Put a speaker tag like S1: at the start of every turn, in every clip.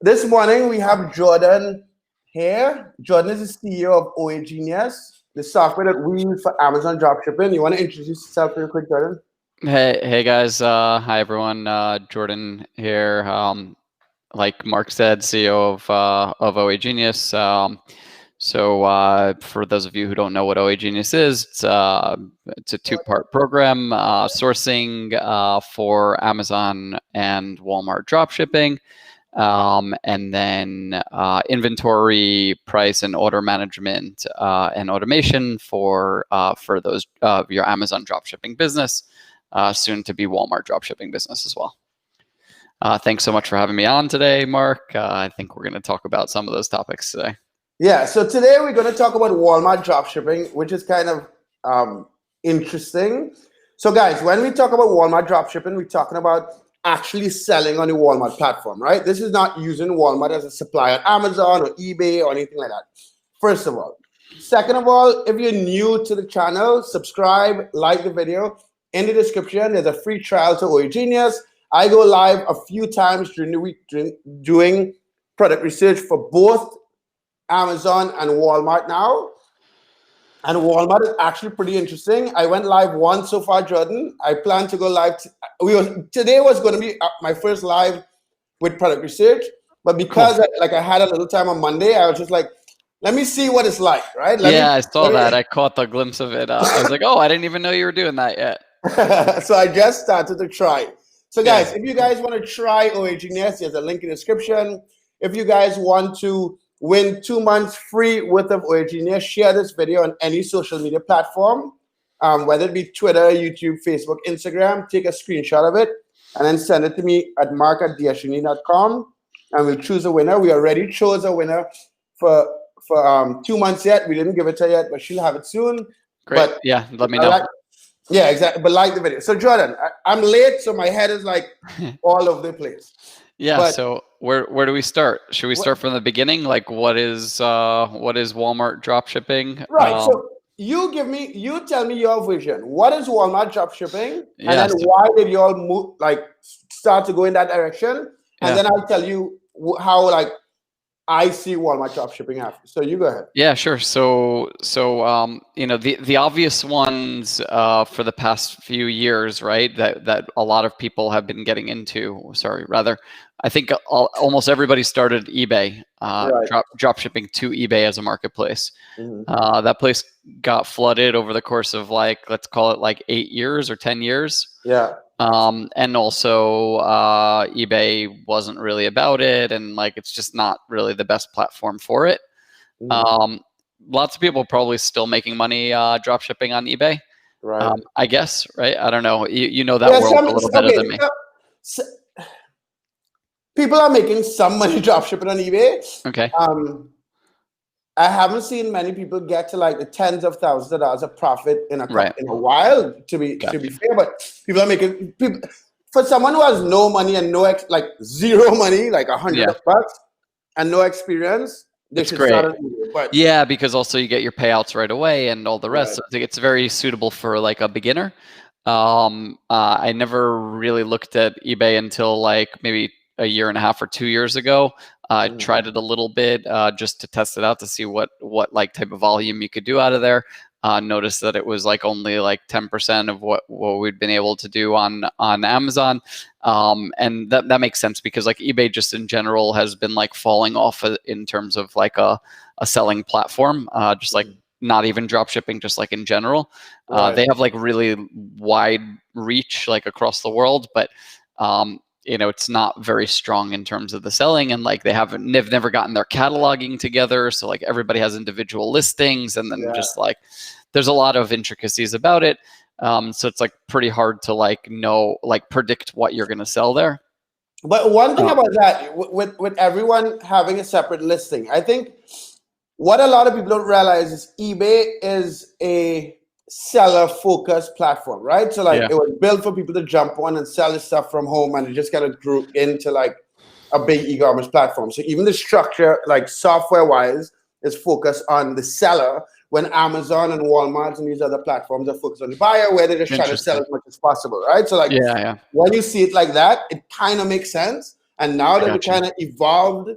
S1: This morning we have Jordan here. Jordan is the CEO of OA Genius, the software that we use for Amazon dropshipping. You want to introduce yourself real quick, Jordan?
S2: Hey guys. Hi everyone. Jordan here. Like Mark said, CEO of OA Genius. For those of you who don't know what OA Genius is, it's a two-part program, sourcing for Amazon and Walmart dropshipping, and then inventory, price, and order management and automation for those your Amazon dropshipping business. Soon to be Walmart dropshipping business as well. Thanks so much for having me on today, Mark. I think we're going to talk about some of those topics today.
S1: Yeah, so today we're going to talk about Walmart dropshipping, which is kind of interesting. So guys, when we talk about Walmart dropshipping, we're talking about actually selling on the Walmart platform, right? This is not using Walmart as a supplier on Amazon or eBay or anything like that, first of all. Second of all, if you're new to the channel, subscribe, like the video. In the description, there's a free trial to OA Genius. I go live a few times during the week doing product research for both Amazon and Walmart now. And Walmart is actually pretty interesting. I went live once so far, Jordan. I plan to go live. Today was going to be my first live with product research. But because I had a little time on Monday, I was just like, let me see what it's like, right?
S2: I saw that. I caught the glimpse of it. I was like, oh, I didn't even know you were doing that yet.
S1: So I just started to try. So guys, if you guys want to try OA Genius, there's a link in the description. If you guys want to win 2 months free worth of OA Genius, share this video on any social media platform, whether it be Twitter, YouTube, Facebook, Instagram. Take a screenshot of it and then send it to me at mark@dsuni.com, and we'll choose a winner. We already chose a winner for 2 months yet. We didn't give it to her yet, but she'll have it soon.
S2: Great. But yeah, let me know.
S1: Yeah, exactly. But like the video. So Jordan, I'm late, so my head is like all over the place.
S2: Yeah. But so where do we start? Should we start from the beginning? Like what is Walmart dropshipping?
S1: Right. So you tell me your vision. What is Walmart dropshipping? And then why did you all start to go in that direction? And then I'll tell you how I see Walmart dropshipping after. So you go ahead.
S2: Yeah, sure. So the obvious ones for the past few years, right? That a lot of people have been getting into. I think almost everybody started eBay, dropshipping to eBay as a marketplace. Mm-hmm. That place got flooded over the course of let's call it 8 years or 10 years.
S1: Yeah.
S2: And also eBay wasn't really about it, and it's just not really the best platform for it. Lots of people probably still making money dropshipping on eBay, right? I guess, right? I don't know. You know that world a little better than me.
S1: People are making some money dropshipping on eBay.
S2: Okay.
S1: I haven't seen many people get to the tens of thousands of dollars of profit in a while. To be fair, but people are making for someone who has no money and zero money, $100 and no experience.
S2: It's great. Yeah, because also you get your payouts right away and all the rest. So it's very suitable for a beginner. I never really looked at eBay until maybe a year and a half or 2 years ago. I tried it a little bit just to test it out to see what type of volume you could do out of there. Noticed that it was only 10% of what we'd been able to do on Amazon, and that makes sense because eBay just in general has been falling off in terms of a selling platform, just not even drop shipping, just in general. They have really wide reach across the world, but it's not very strong in terms of the selling, and they've never gotten their cataloging together. So everybody has individual listings, and then just there's a lot of intricacies about it. So it's pretty hard to know, predict what you're going to sell there.
S1: But one thing about that, with everyone having a separate listing, I think what a lot of people don't realize is eBay is a seller-focused platform, right? So it was built for people to jump on and sell this stuff from home, and it just kind of grew into a big e-commerce platform. So even the structure, software-wise, is focused on the seller, when Amazon and Walmart and these other platforms are focused on the buyer, where they're just trying to sell as much as possible, right? So when you see it like that, it kind of makes sense. And now that we kind of evolved,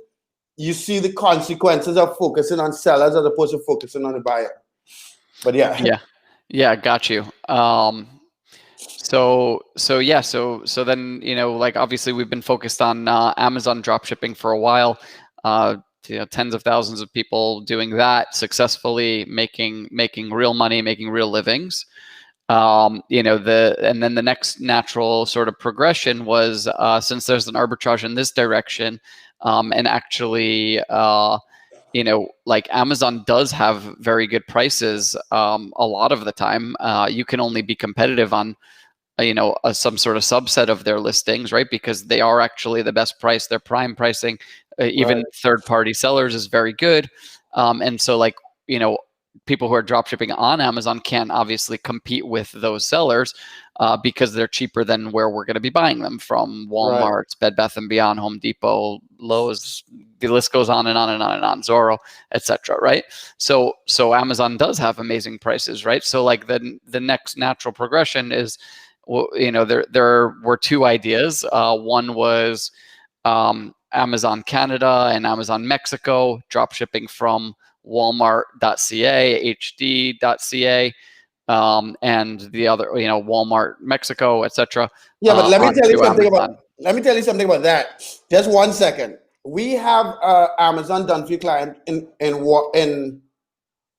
S1: you see the consequences of focusing on sellers as opposed to focusing on the buyer. But
S2: yeah, got you. So then, like obviously we've been focused on Amazon dropshipping for a while. Tens of thousands of people doing that successfully, making real money, making real livings. And then the next natural sort of progression was since there's an arbitrage in this direction, and actually, like Amazon does have very good prices a lot of the time. You can only be competitive on some sort of subset of their listings, right? Because they are actually the best price. Their prime pricing, even third-party sellers, is very good. And so, like, people who are drop shipping on Amazon can't obviously compete with those sellers because they're cheaper than where we're going to be buying them from: Walmart, Bed Bath & Beyond, Home Depot, Lowe's. The list goes on and on and on and on, Zoro, etc. Right? So Amazon does have amazing prices, right? So like the next natural progression is, there were two ideas. One was Amazon Canada and Amazon Mexico drop shipping from Walmart.ca, HD.ca, and the other, Walmart Mexico, etc.
S1: Yeah, but let me tell you something about that. Just 1 second. We have Amazon done for you client in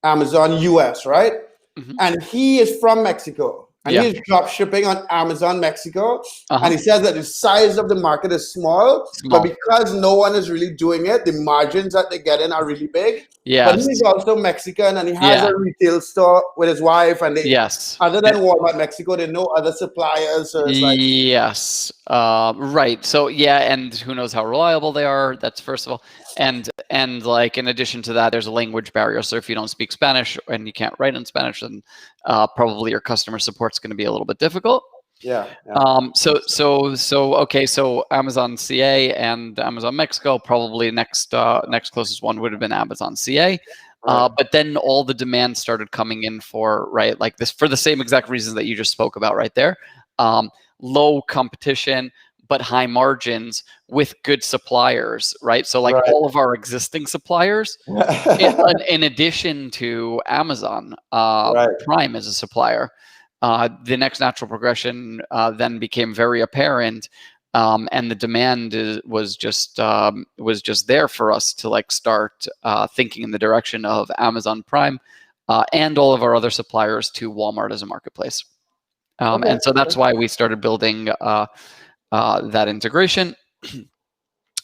S1: Amazon US, right? Mm-hmm. And he is from Mexico. And he's drop shipping on Amazon Mexico. And he says that the size of the market is small, but because no one is really doing it, the margins that they get in are really big. Yeah. But he's also Mexican, and he has a retail store with his wife. And they, other than Walmart Mexico, there are no other suppliers. So it's like,
S2: right. So and who knows how reliable they are? That's first of all. And like in addition to that, there's a language barrier. So if you don't speak Spanish and you can't write in Spanish, then probably your customer support's going to be a little bit difficult.
S1: Yeah.
S2: So Amazon CA and Amazon Mexico, probably next closest one would have been Amazon CA. But then all the demand started coming in for, like this, for the same exact reasons that you just spoke about right there. Low competition, but high margins with good suppliers, right? So like all of our existing suppliers, in addition to Amazon Prime as a supplier, the next natural progression then became very apparent, and the demand was just there for us to like start thinking in the direction of Amazon Prime and all of our other suppliers to Walmart as a marketplace. And so that's why we started building that integration.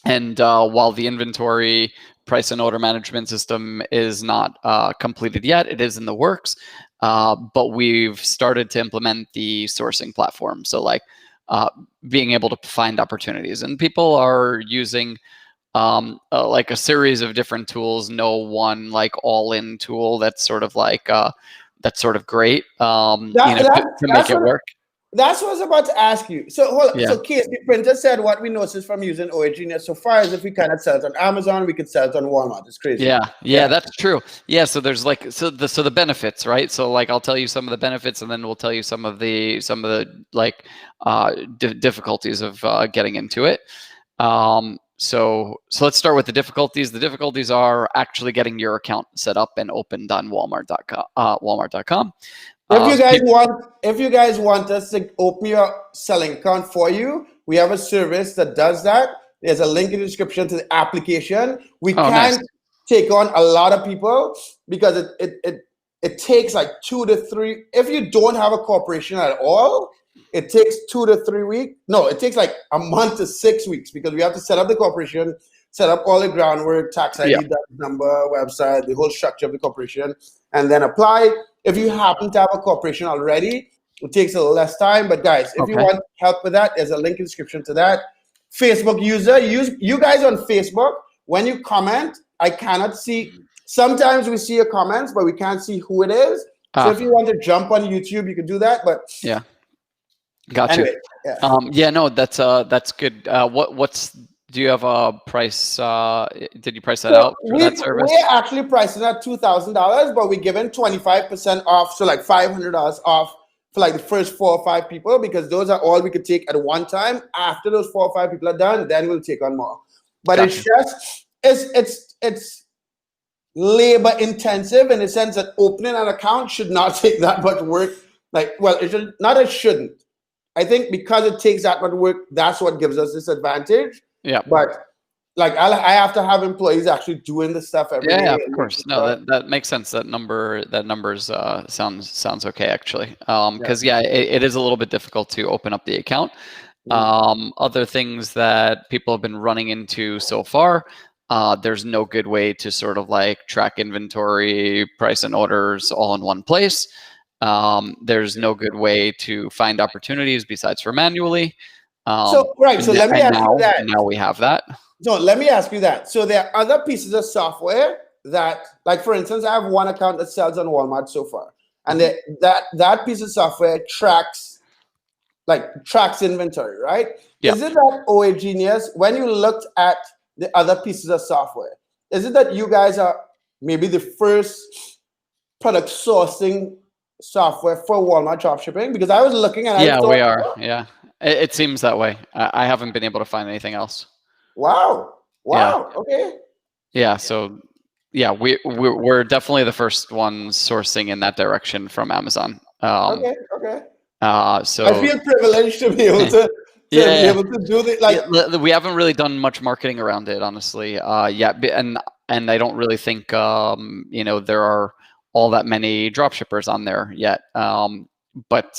S2: And while the inventory price and order management system is not completed yet, it is in the works. But we've started to implement the sourcing platform. So like being able to find opportunities, and people are using like a series of different tools. No one like all-in tool that's sort of like that's sort of great to make it work.
S1: That's what I was about to ask you. So hold on. So Case, the printer said what we noticed from using Originius so far is if we cannot sell it on Amazon, we could sell it on Walmart. It's crazy.
S2: Yeah, that's true. Yeah, so there's like the benefits, right? So like I'll tell you some of the benefits, and then we'll tell you some of the like difficulties of getting into it. So let's start with the difficulties. The difficulties are actually getting your account set up and opened on Walmart.com.
S1: If you guys want us to open your selling account for you, we have a service that does that. There's a link in the description to the application. We can't take on a lot of people because it takes like 2 to 3. If you don't have a corporation at all, it takes 2 to 3 weeks. No, it takes like a month to 6 weeks because we have to set up the corporation, set up all the groundwork, tax ID, number, website, the whole structure of the corporation, and then apply. If you happen to have a corporation already, it takes a little less time. But guys, if you want help with that, there's a link in the description to that. Facebook user, you guys on Facebook, when you comment, I cannot see. Sometimes we see your comments, but we can't see who it is. So if you want to jump on YouTube, you can do that. But
S2: got you. No, that's good. Do you have a price? Did you price that out for that service?
S1: We're actually pricing at $2,000, but we're giving 25% off, so like $500 off for like the first 4 or 5 people, because those are all we could take at one time. After those 4 or 5 people are done, then we'll take on more. But
S2: Gotcha.
S1: it's labor intensive in the sense that opening an account should not take that much work. Like, well, it should not. It shouldn't. I think because it takes that much work, that's what gives us this advantage.
S2: Yeah.
S1: But like, I have to have employees actually doing the stuff every day.
S2: Yeah, of course. No, that makes sense. That numbers sounds okay actually. Because it is a little bit difficult to open up the account. Other things that people have been running into so far, there's no good way to sort of like track inventory, price, and orders all in one place. There's no good way to find opportunities besides for manually.
S1: So let me ask you that.
S2: Now we have that.
S1: So let me ask you that. So there are other pieces of software that, like for instance, I have one account that sells on Walmart so far, and that piece of software tracks inventory, right?
S2: Yeah.
S1: Is it that OA Genius, when you looked at the other pieces of software, is it that you guys are maybe the first product sourcing software for Walmart dropshipping? Because I was looking and
S2: we are. Yeah, it seems that way. I haven't been able to find anything else.
S1: Wow.
S2: Yeah.
S1: Okay.
S2: Yeah. So yeah, we're definitely the first ones sourcing in that direction from Amazon.
S1: Okay.
S2: So
S1: I feel privileged to be able to be able to do this.
S2: We haven't really done much marketing around it, honestly. And I don't really think there are all that many drop shippers on there yet. But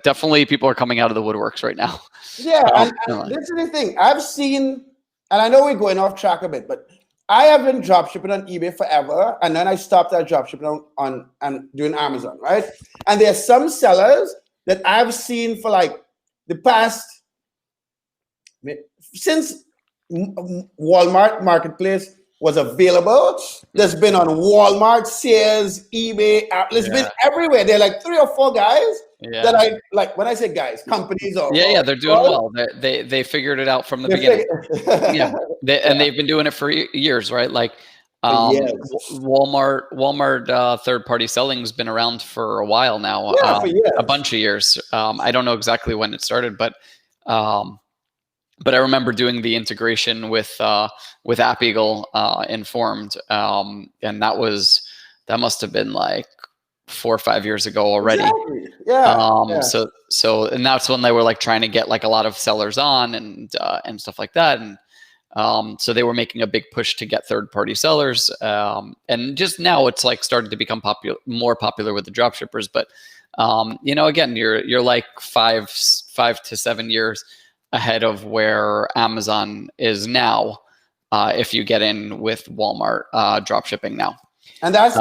S2: definitely people are coming out of the woodworks right now.
S1: Yeah, and this is the thing. I've seen, and I know we're going off track a bit, but I have been drop shipping on eBay forever, and then I stopped at drop shipping on and doing Amazon, right? And there are some sellers that I've seen for like the past, since Walmart Marketplace was available, there's been on Walmart, Sears, eBay, it's been everywhere. There are like 3 or 4 guys that I like. When I say guys, companies or
S2: they're doing well. They figured it out from the beginning. And they've been doing it for years, right? Like Walmart third-party selling's been around for a while now. A bunch of years. I don't know exactly when it started, but I remember doing the integration with App Eagle Informed, and that must have been like 4 or 5 years ago already.
S1: Exactly. Yeah.
S2: So and that's when they were like trying to get like a lot of sellers on and stuff like that, and so they were making a big push to get third-party sellers, and just now it's like starting to become more popular with the dropshippers. But again, you're like 5 to 7 years ahead of where Amazon is now, if you get in with Walmart dropshipping now.
S1: And that's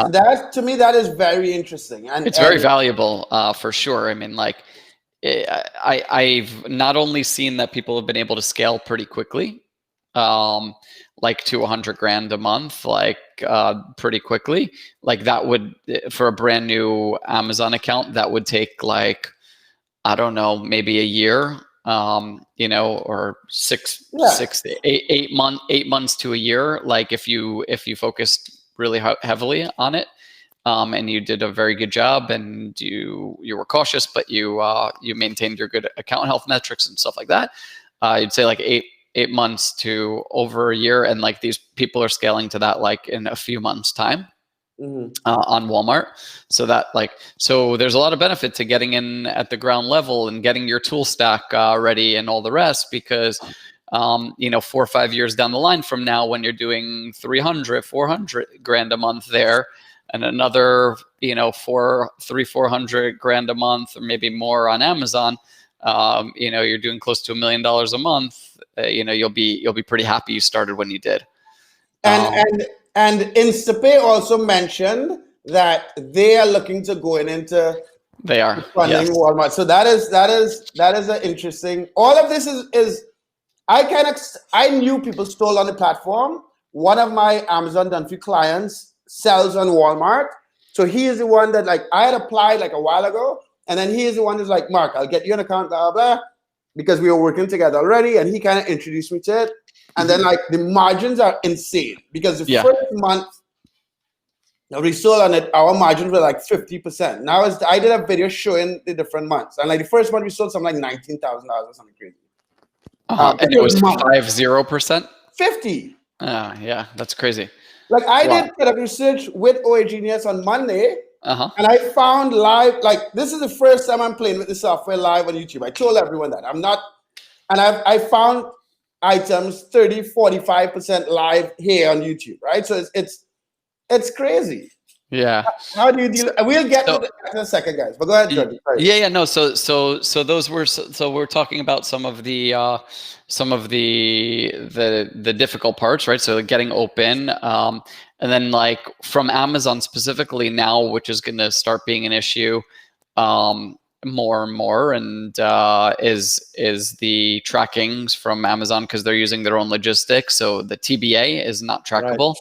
S1: to me, that is very interesting. And
S2: it's very valuable for sure. I mean, like I've not only seen that people have been able to scale pretty quickly, like to $100,000 a month, like pretty quickly. Like that would, for a brand new Amazon account, that would take like, I don't know, maybe a year. Or 6 to 8 months to a year. Like if you focused really heavily on it, and you did a very good job, and you were cautious, but you maintained your good account health metrics and stuff like that, you'd say like 8 months to over a year, and like these people are scaling to that like in a few months' time. On Walmart. So there's a lot of benefit to getting in at the ground level and getting your tool stack ready and all the rest, because 4 or 5 years down the line from now, when you're doing 300, 400 grand a month there, and another, $400 grand a month or maybe more on Amazon, you're doing close to $1 million a month. You'll be pretty happy you started when you did.
S1: And Instapay also mentioned that they are looking to go into funding Walmart. So that is an interesting. All of this is I knew people stole on the platform. One of my Amazon Done For You clients sells on Walmart, so he is the one that like I had applied like a while ago, and then he is the one who's like, Mark, I'll get you an account, blah blah, because we were working together already, and he kind of introduced me to it. And then like the margins are insane, because the first month We sold on it, our margins were like 50%. Now I did a video showing the different months. And like the first month we sold something like $19,000 or something crazy.
S2: And it was 50%?
S1: 50.
S2: Yeah, that's crazy.
S1: Like I did product research with OA Genius on Monday. And I found live, like this is the first time I'm playing with the software live on YouTube. I told everyone that. I'm not, and I found items 30, 45% live here on YouTube, right? So it's crazy.
S2: Yeah.
S1: How do you deal? We'll get to that in a second, guys. But go ahead, Jordan.
S2: Yeah, no. So those were we're talking about some of the difficult parts, right? So getting open, and then like from Amazon specifically now, which is going to start being an issue more and more, and is the trackings from Amazon, because they're using their own logistics. So the TBA is not trackable. Right.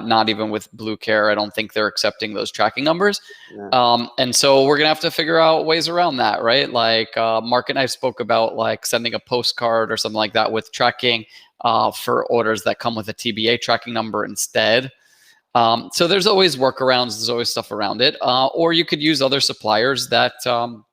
S2: Not even with Blue Care. I don't think they're accepting those tracking numbers. Yeah. And so we're going to have to figure out ways around that, right? Like Mark and I spoke about like sending a postcard or something like that with tracking for orders that come with a TBA tracking number instead. So there's always workarounds. There's always stuff around it. Or you could use other suppliers that don't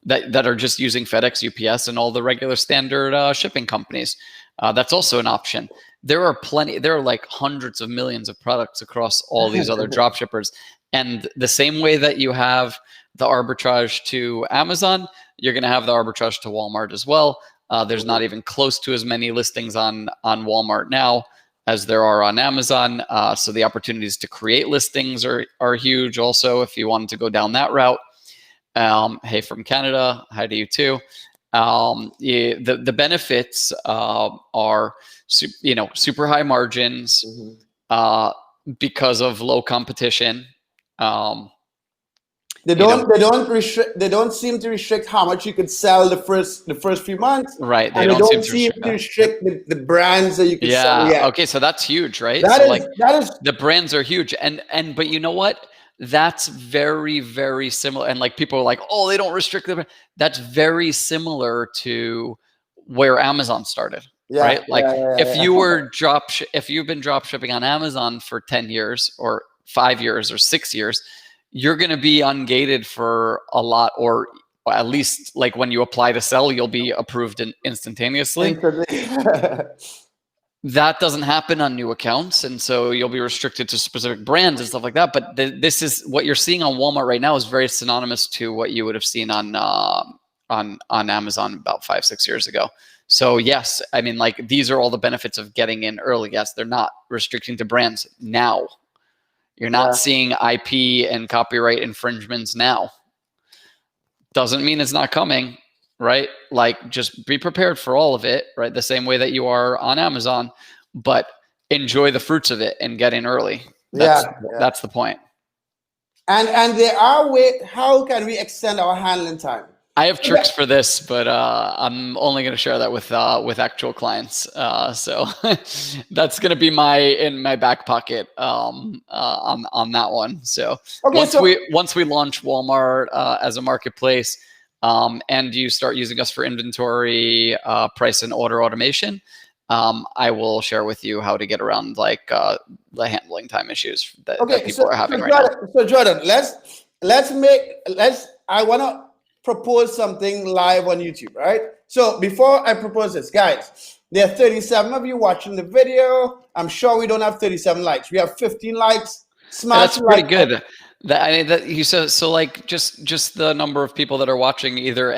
S2: that are just using FedEx, UPS, and all the regular standard shipping companies. That's also an option. There are like hundreds of millions of products across all these other drop shippers. And the same way that you have the arbitrage to Amazon, you're going to have the arbitrage to Walmart as well. There's not even close to as many listings on Walmart now as there are on Amazon. So the opportunities to create listings are huge also if you wanted to go down that route. Hey, from Canada, hi to you too. The benefits are super high margins because of low competition.
S1: They don't seem to restrict how much you could sell the first few months.
S2: Right.
S1: They don't seem to restrict the brands that you can sell. Yeah.
S2: Okay. So that's huge, right?
S1: That is
S2: the brands are huge, but you know what? That's very, very similar. And like people are like, oh, they don't restrict them. That's very similar to where Amazon started. Yeah, right? Like if you've been drop shipping on Amazon for 10 years or 5 years or 6 years, you're going to be ungated for a lot, or at least like when you apply to sell, you'll be approved instantaneously. That doesn't happen on new accounts, and so you'll be restricted to specific brands and stuff like that. But this is what you're seeing on Walmart right now is very synonymous to what you would have seen on Amazon about 5-6 years ago. So yes, I mean, like these are all the benefits of getting in early. Yes, they're not restricting to brands now. You're not seeing IP and copyright infringements now. Doesn't mean it's not coming. Right? Like just be prepared for all of it, right? The same way that you are on Amazon, but enjoy the fruits of it and get in early. That's the point.
S1: And there are ways, how can we extend our handling time?
S2: I have tricks for this, but I'm only going to share that with actual clients. So that's going to be in my back pocket on that one. So once we launch Walmart as a marketplace, and you start using us for inventory, price, and order automation, I will share with you how to get around like the handling time issues that people are having right now.
S1: So Jordan, I want to propose something live on YouTube, right? So before I propose this, guys, there are 37 of you watching the video. I'm sure we don't have 37 likes. We have 15 likes.
S2: That's pretty good. That you said, so like just the number of people that are watching, either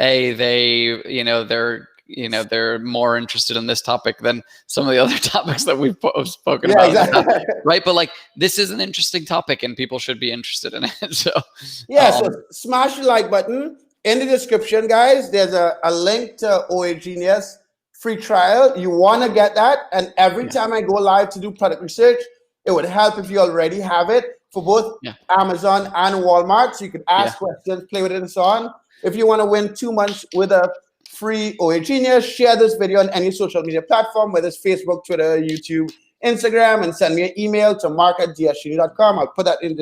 S2: they're more interested in this topic than some of the other topics that we've spoken about. Exactly. Right? But like this is an interesting topic and people should be interested in it. So
S1: so smash the like button. In the description, guys, there's a link to OA Genius free trial. You want to get that, and every time I go live to do product research, it would help if you already have it for both Amazon and Walmart. So you could ask questions, play with it, and so on. If you want to win 2 months with a free OA Genius, share this video on any social media platform, whether it's Facebook, Twitter, YouTube, Instagram, and send me an email to mark@dsgenie.com. I'll put that in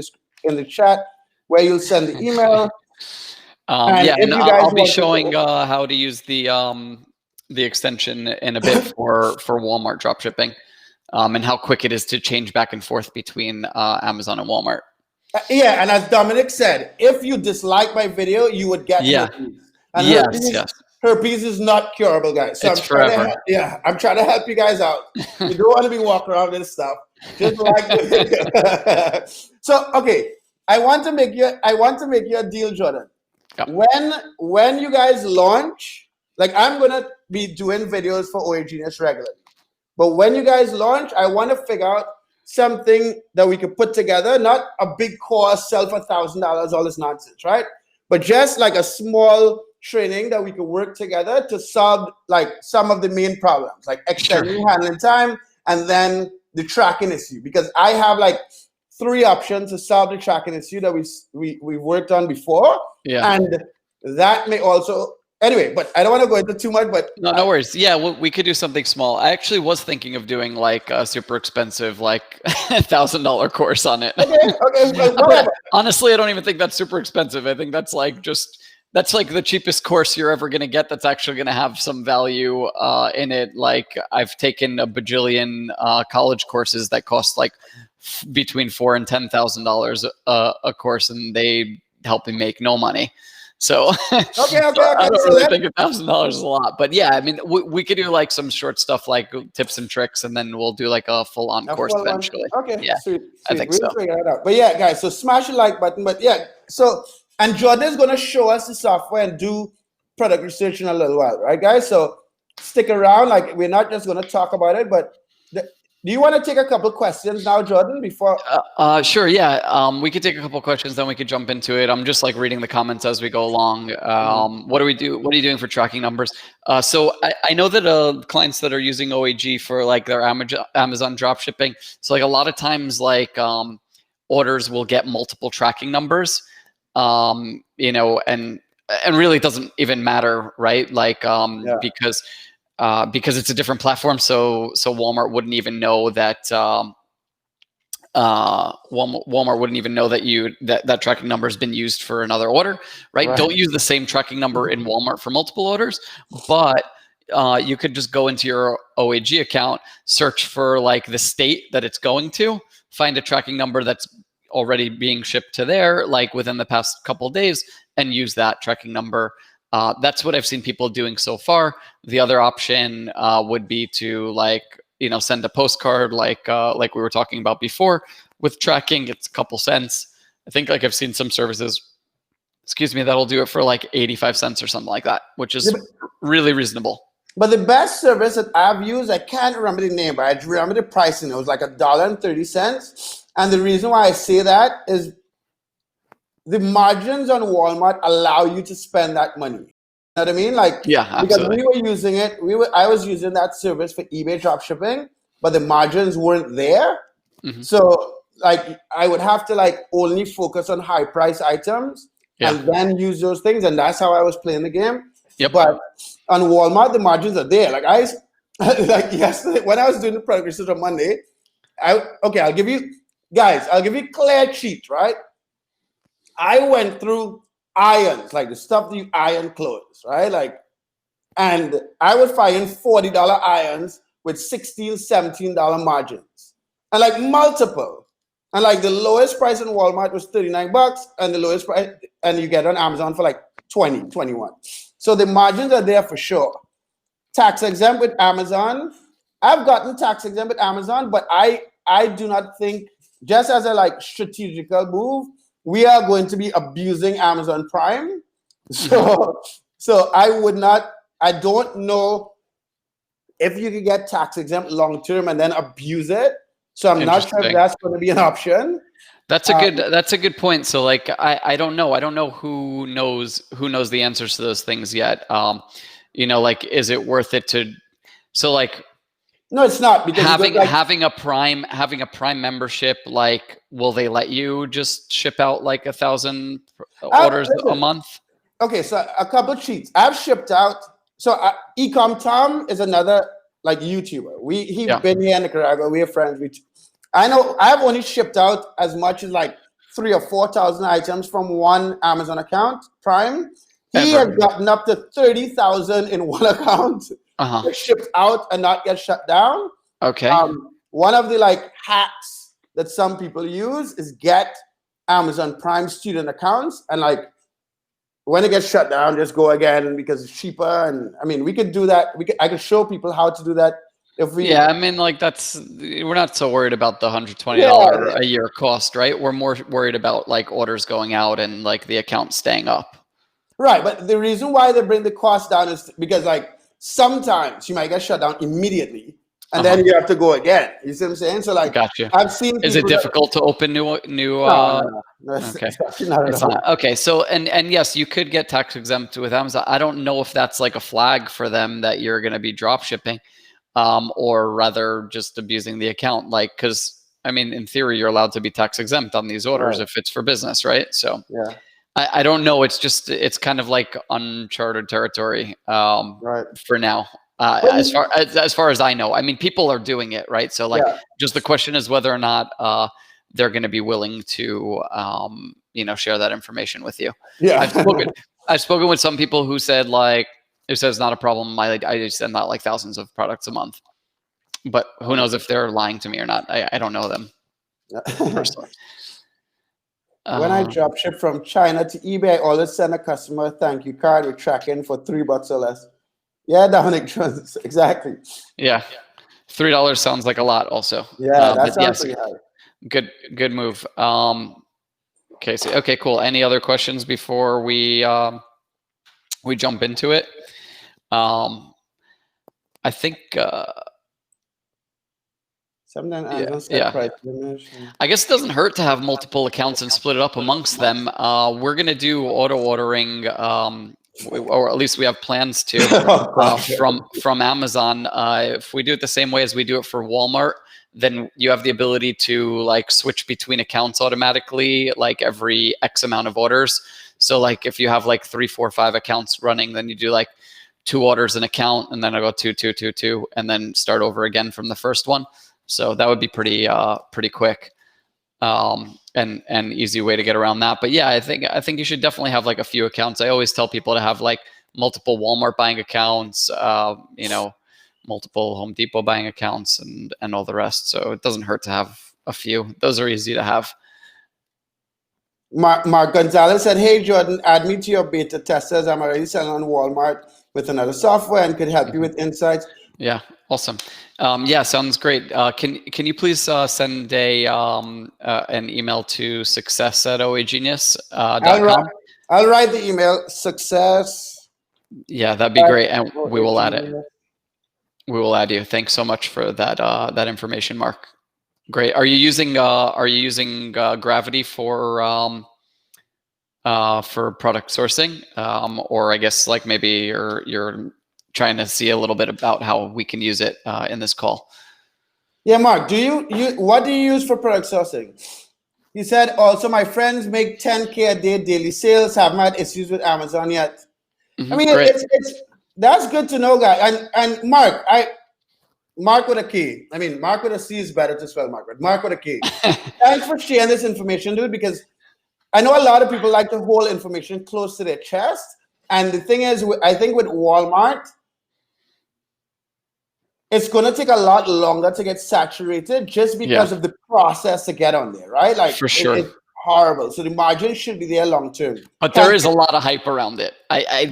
S1: the chat where you'll send the email.
S2: And I'll be showing how to use the extension in a bit for Walmart dropshipping. and how quick it is to change back and forth between Amazon and Walmart.
S1: Yeah, and as Dominic said, if you dislike my video, you would get herpes. And herpes is not curable, guys. So
S2: it's forever.
S1: I'm trying to help you guys out. You don't want to be walking around with this stuff. Just like the video. So, okay, I want to make you a deal, Jordan. Yep. When you guys launch, like I'm gonna be doing videos for OA Genius regularly. But when you guys launch, I want to figure out something that we could put together, not a big course, sell for $1,000, all this nonsense, right? But just like a small training that we could work together to solve like some of the main problems, like extending handling time and then the tracking issue. Because I have like 3 options to solve the tracking issue that we worked on before. Yeah. And that may also... Anyway, but I don't want to go into too much, but...
S2: No worries. Yeah, well, we could do something small. I actually was thinking of doing like a super expensive, like $1,000 course on it.
S1: Okay.
S2: But honestly, I don't even think that's super expensive. I think that's like that's like the cheapest course you're ever going to get that's actually going to have some value in it. Like I've taken a bajillion college courses that cost like between $4,000 and $10,000 a course, and they help me make no money. So, I don't really think $1,000 is a lot, but yeah, I mean, we could do like some short stuff like tips and tricks, and then we'll do like a full-on course eventually.
S1: Okay,
S2: yeah,
S1: sweet.
S2: I think so.
S1: Figure it out. But yeah, guys, so smash the like button. But yeah, so and Jordan is going to show us the software and do product research in a little while, right, guys? So stick around. Like we're not just going to talk about it, but. Do you want to take a couple of questions now, Jordan, before?
S2: Sure, yeah. We could take a couple of questions, then we could jump into it. I'm just like reading the comments as we go along. What do we do? What are you doing for tracking numbers? So I know that clients that are using OAG for like their Amazon drop shipping. So like a lot of times like orders will get multiple tracking numbers, you know, and really it doesn't even matter, right? Like because it's a different platform, so Walmart wouldn't even know that Walmart wouldn't even know that that tracking number has been used for another order, right? Don't use the same tracking number in Walmart for multiple orders, but you could just go into your OAG account, search for like the state that it's going to, find a tracking number that's already being shipped to there, like within the past couple of days, and use that tracking number. That's what I've seen people doing so far. The other option would be to like, you know, send a postcard like we were talking about before with tracking. It's a couple cents. I think like I've seen some services, that'll do it for like 85 cents or something like that, which is really reasonable.
S1: But the best service that I've used, I can't remember the name, but I remember the pricing. It was like $1.30. And the reason why I say that is the margins on Walmart allow you to spend that money. You know what I mean? Like, because we were using it, I was using that service for eBay dropshipping, but the margins weren't there. So like I would have to like only focus on high price items and then use those things. And that's how I was playing the game. But on Walmart, the margins are there. Like like yesterday, when I was doing the product research on Monday, I'll give you clear cheat, right? I went through irons, like the stuff that you iron clothes, right? Like, and I was finding $40 irons with $16, $17 margins, and like multiple. And like the lowest price in Walmart was $39, and the lowest price, and you get on Amazon for like 20, 21. So the margins are there for sure. Tax exempt with Amazon. I've gotten tax exempt with Amazon, but I do not think, just as a like strategical move, we are going to be abusing Amazon Prime. So I don't know if you can get tax exempt long-term and then abuse it. So I'm not sure if that's going to be an option.
S2: That's a good point. So like, I don't know. I don't know who knows the answers to those things yet. You know, like, is it worth it to, so like,
S1: no, it's not, because
S2: having a Prime membership, like, will they let you just ship out like 1,000 orders a month?
S1: Okay, so a couple of cheats. I've shipped out. So Ecom Tom is another like YouTuber. He's been here in Nicaragua. We are friends. I know I've only shipped out as much as like 3,000 or 4,000 items from one Amazon account, Prime. He has gotten up to 30,000 in one account. Shipped out and not get shut down.
S2: Okay.
S1: one of the like hacks that some people use is get Amazon Prime student accounts, and like when it gets shut down, just go again because it's cheaper. And I mean, we could do that. I could show people how to do that if we.
S2: Yeah, I mean, like we're not so worried about the $120 a year cost, right? We're more worried about like orders going out and like the account staying up.
S1: Right, but the reason why they bring the cost down is because like sometimes you might get shut down immediately, and then you have to go again. You see what I'm saying? So like,
S2: gotcha.
S1: I've seen.
S2: Is it difficult to open new?
S1: No,
S2: okay,
S1: it's not.
S2: Okay. So and yes, you could get tax exempt with Amazon. I don't know if that's like a flag for them that you're going to be drop shipping, or rather just abusing the account. Like, because I mean, in theory, you're allowed to be tax exempt on these orders if it's for business, right? So
S1: yeah.
S2: I don't know. It's kind of like uncharted territory for now. As far as I know, I mean, people are doing it, right? So like, just the question is whether or not they're going to be willing to, share that information with you.
S1: Yeah,
S2: I've spoken with some people who said like, it says not a problem. I send out like thousands of products a month, but who knows if they're lying to me or not? I don't know them personally.
S1: When I drop ship from China to eBay, I always send a customer a thank you card with tracking for $3 or less. Yeah, Dominic, exactly.
S2: Yeah, $3 sounds like a lot. Also,
S1: yeah, that sounds pretty high.
S2: Good move. Okay, so okay, cool. Any other questions before we jump into it? I think.
S1: Sometimes
S2: I guess it doesn't hurt to have multiple accounts and split it up amongst them. We're gonna do auto ordering, or at least we have plans to from Amazon. If we do it the same way as we do it for Walmart, then you have the ability to like switch between accounts automatically, like every X amount of orders. So like if you have like 3, 4, 5 accounts running, then you do like 2 orders an account, and then I go 2, 2, 2, 2, and then start over again from the first one. So that would be pretty quick, and easy way to get around that. But yeah, I think you should definitely have like a few accounts. I always tell people to have like multiple Walmart buying accounts, multiple Home Depot buying accounts, and all the rest. So it doesn't hurt to have a few. Those are easy to have.
S1: Mark Gonzalez said, "Hey Jordan, add me to your beta testers. I'm already selling on Walmart with another software and could help you with insights."
S2: Yeah, awesome. Yeah, sounds great. Can you please send an email to success@oagenius.com?
S1: I'll write the email. Success.
S2: Yeah, that'd be great, and we will add it. We will add you. Thanks so much for that information, Mark. Great. Are you using Gravity for product sourcing, or I guess like maybe you're trying to see a little bit about how we can use it in this call?
S1: Yeah, Mark, what do you use for product sourcing? He said, also, my friends make 10K a day daily sales, haven't had issues with Amazon yet. I mean, that's good to know, guys. And Mark, Mark with a K. I mean, Mark with a C is better to spell Mark, but Mark with a K. Thanks for sharing this information, dude, because I know a lot of people like to hold information close to their chest. And the thing is, I think with Walmart, it's going to take a lot longer to get saturated just because of the process to get on there, right? Like,
S2: for sure.
S1: It's horrible. So the margin should be there long term.
S2: But there is a lot of hype around it. I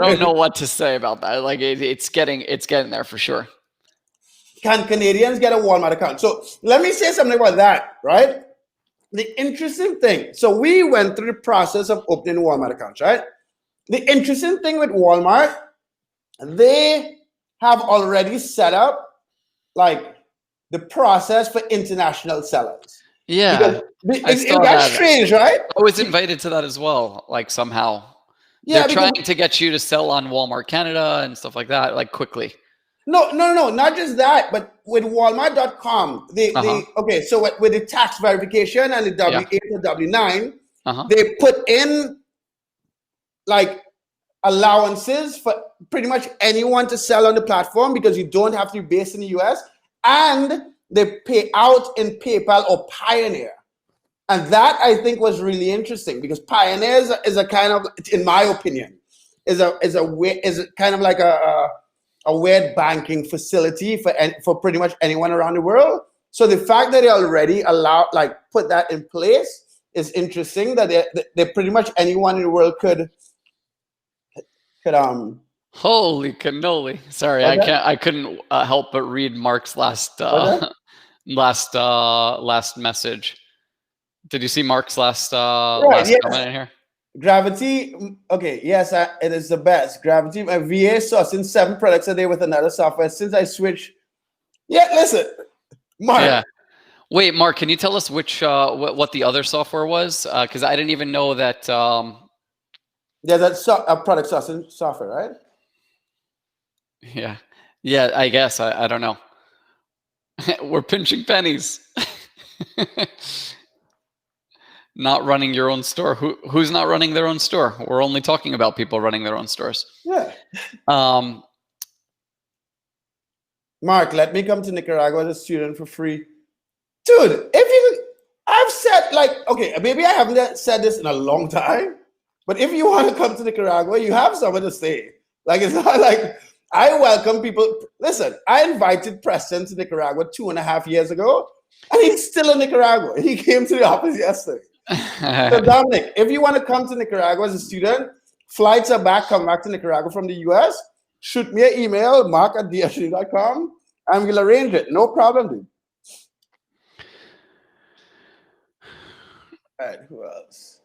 S2: don't know what to say about that. Like it's getting there for sure.
S1: Can Canadians get a Walmart account? So let me say something about that, right? The interesting thing. So we went through the process of opening Walmart accounts, right? The interesting thing with Walmart, they have already set up like the process for international sellers.
S2: Yeah,
S1: that's strange, right?
S2: I was invited to that as well, like somehow. Yeah, they're trying to get you to sell on Walmart Canada and stuff like that, like quickly.
S1: No, not just that, but with Walmart.com, okay, so with the tax verification and the W8 or W9, they put in like allowances for pretty much anyone to sell on the platform because you don't have to be based in the US, and they pay out in PayPal or Pioneer. And that I think was really interesting because Pioneer is a kind of, in my opinion, is kind of like a a weird banking facility for pretty much anyone around the world. So the fact that they already put that in place is interesting. That they pretty much anyone in the world could
S2: Holy cannoli! Sorry,
S1: okay.
S2: I couldn't help but read Mark's last last message. Did you see Mark's last last comment in here?
S1: Gravity, okay, yes, it is the best. Gravity, my VA sourcing 7 products a day with another software. Since I switched, listen, Mark.
S2: Yeah. Wait, Mark, can you tell us which what the other software was? Because I didn't even know that.
S1: Yeah, that's a product sourcing software, right?
S2: Yeah. I guess I don't know. We're pinching pennies. Not running your own store. Who's not running their own store? We're only talking about people running their own stores.
S1: Yeah. Mark, let me come to Nicaragua as a student for free. Dude, I've said, okay, maybe I haven't said this in a long time, but if you want to come to Nicaragua, you have somewhere to stay. It's not like I welcome people. Listen, I invited Preston to Nicaragua 2.5 years ago, and he's still in Nicaragua. He came to the office yesterday. So Dominic, if you want to come to Nicaragua as a student, flights are back. Come back to Nicaragua from the US. Shoot me an email, mark@dsd.com, and we'll arrange it. No problem, dude. All right, who else?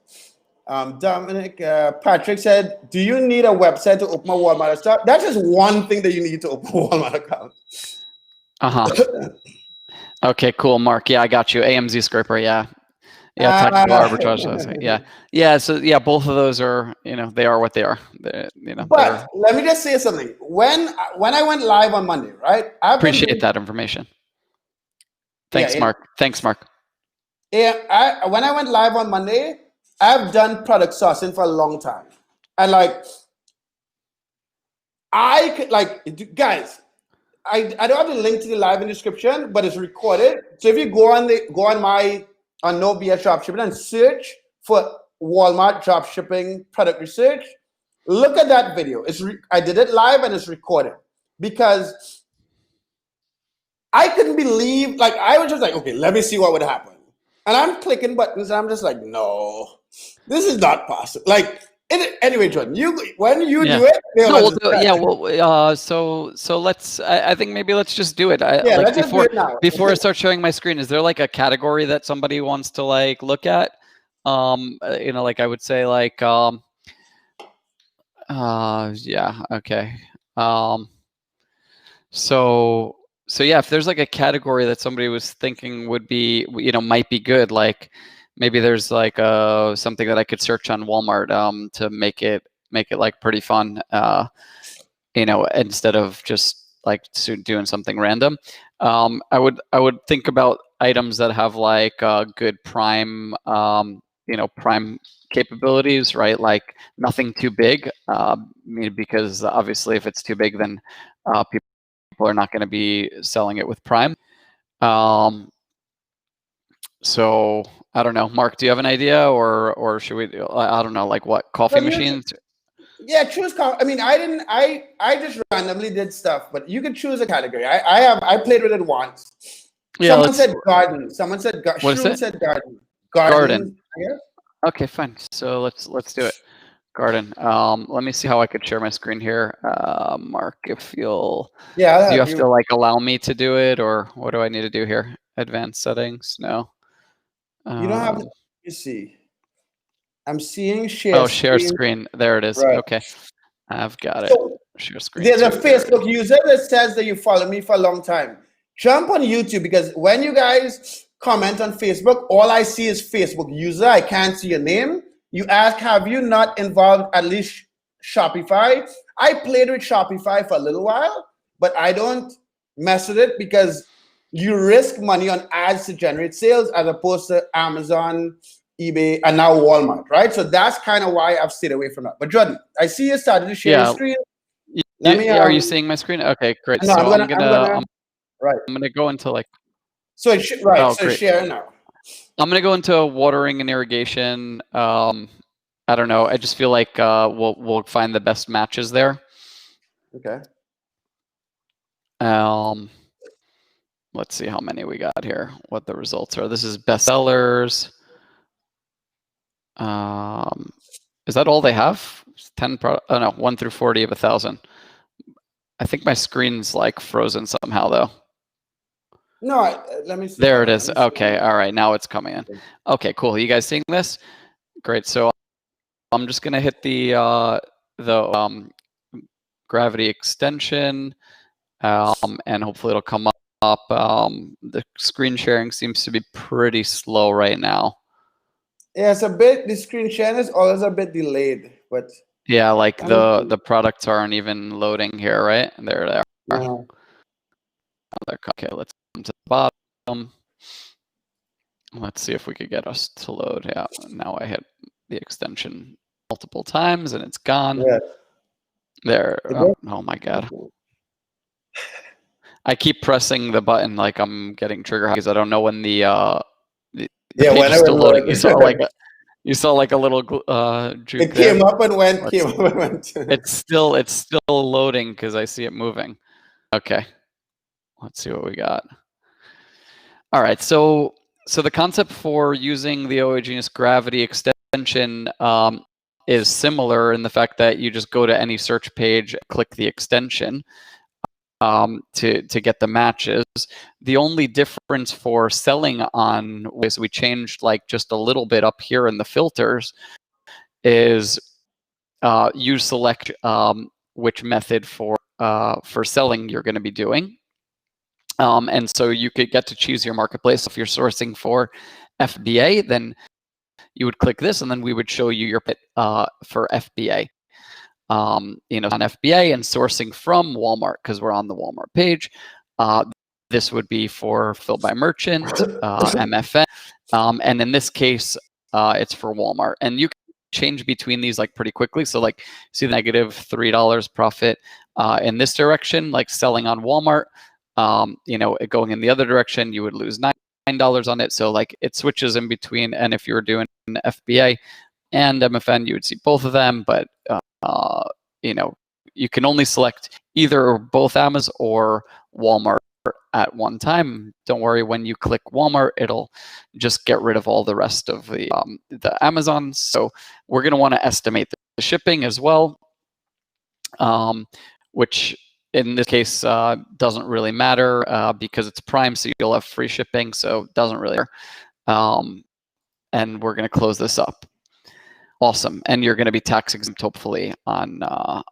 S1: Dominic, Patrick said, do you need a website to open a Walmart account? That's just one thing that you need to open a Walmart account.
S2: Okay, cool, Mark. Yeah, I got you. AMZ scraper, yeah. Yeah, tactical arbitrage. Yeah. So both of those are, they are what they are.
S1: But let me just say something. When I went live on Monday, right?
S2: I appreciate that information. Thanks, Mark.
S1: Yeah, when I went live on Monday, I've done product sourcing for a long time, and guys, I don't have the link to the live in the description, but it's recorded. So if you go on my No BS Dropshipping and search for Walmart dropshipping product research, look at that video. I did it live and it's recorded because I couldn't believe, I was just okay, let me see what would happen. And I'm clicking buttons and I'm just no, this is not possible. Anyway, Jordan, when you do it,
S2: so let's. I think maybe let's just do it.
S1: Let's just do it now.
S2: Before I start showing my screen, is there a category that somebody wants to look at? I would say yeah, okay. So yeah, if there's a category that somebody was thinking would be, might be good, maybe there's something that I could search on Walmart to make it pretty fun, instead of just doing something random. I would think about items that have good Prime, Prime capabilities, right? Nothing too big, because obviously if it's too big, then people are not going to be selling it with Prime. So I don't know, Mark, do you have an idea, or should we? I don't know, what coffee machines?
S1: Yeah, choose. I mean, I just randomly did stuff, but you could choose a category. I played with it once. Yeah, someone said garden. Someone said garden. What is it? Said garden.
S2: Garden. Okay, fine. So let's do it. Garden. Let me see how I could share my screen here. Mark, if you'll. Yeah. Do you have to allow me to do it, or what do I need to do here? Advanced settings? No.
S1: You don't have to. You see. I'm seeing share.
S2: Share screen. There it is. Right. Okay, I've got it. So share screen.
S1: There's a Facebook user that says that you follow me for a long time. Jump on YouTube, because when you guys comment on Facebook, all I see is Facebook user. I can't see your name. You ask, have you not involved at least Shopify? I played with Shopify for a little while, but I don't mess with it because you risk money on ads to generate sales as opposed to Amazon, eBay, and now Walmart, right? So that's kind of why I've stayed away from that. But Jordan, I see you started to share your screen.
S2: Are you seeing my screen? Okay, great.
S1: No,
S2: so
S1: I'm
S2: gonna go into
S1: So share now.
S2: I'm gonna go into watering and irrigation. I don't know. I just feel like we'll find the best matches there.
S1: Okay.
S2: Let's see how many we got here, what the results are. This is bestsellers. Is that all they have? 10 oh no, 1 through 40 of 1,000. I think my screen's like frozen somehow though.
S1: No, let me see.
S2: There it is. Okay, all right, now it's coming in. Okay, cool. You guys seeing this? Great. So I'm just gonna hit the gravity extension, and hopefully it'll come up. The screen sharing seems to be pretty slow right now.
S1: Yeah, it's a bit. The screen sharing is always a bit delayed, but
S2: yeah, like the products aren't even loading here, right? There they are.
S1: Yeah.
S2: Okay, let's come to the bottom. Let's see if we could get us to load. Yeah, now I hit the extension multiple times and it's gone.
S1: Yeah.
S2: There. Oh my god. I keep pressing the button like I'm getting trigger because I don't know when the page is still loading. You saw like a little juke
S1: it came up and went. Came up and went.
S2: It's still loading because I see it moving. Okay, let's see what we got. All right, so the concept for using the OA Genius Gravity extension is similar in the fact that you just go to any search page, click the extension to get the matches. The only difference for selling on is we changed like just a little bit up here in the filters is you select which method for selling you're going to be doing. And so you could get to choose your marketplace. If you're sourcing for FBA, then you would click this, and then we would show you your pit for FBA. On FBA and sourcing from Walmart because we're on the Walmart page. This would be for Filled by Merchant, MFN, and in this case, it's for Walmart. And you can change between these like pretty quickly. So like, see the negative $3 profit in this direction, like selling on Walmart. Going in the other direction, you would lose $9 on it. So like it switches in between. And if you were doing FBA and MFN, you would see both of them. But you can only select either or both Amazon or Walmart at one time. Don't worry, when you click Walmart, it'll just get rid of all the rest of the Amazon. So we're going to want to estimate the shipping as well, which in this case doesn't really matter because it's Prime, so you'll have free shipping, so it doesn't really matter. And we're going to close this up. Awesome, and you're going to be tax exempt hopefully on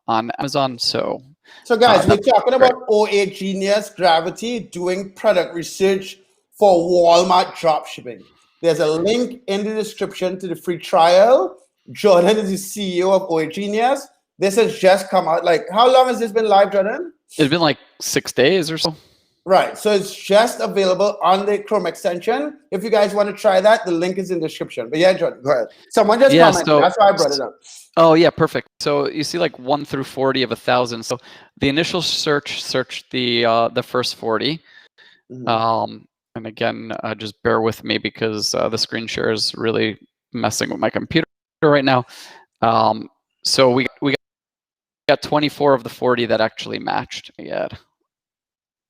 S2: Amazon. So
S1: guys, we're talking about OA Genius Gravity doing product research for Walmart dropshipping. There's a link in the description to the free trial. Jordan is the CEO of OA Genius. This has just come out. Like, how long has this been live, Jordan?
S2: It's been like 6 days or so.
S1: Right, so it's just available on the Chrome extension. If you guys want to try that, the link is in the description. But yeah, Jordan, go ahead. Someone just commented. That's why I brought it up.
S2: Oh yeah, perfect. So you see like 1 through 40 of 1,000. So the initial search searched the first 40. And again, just bear with me because the screen share is really messing with my computer right now. So we got 24 of the 40 that actually matched. Yeah.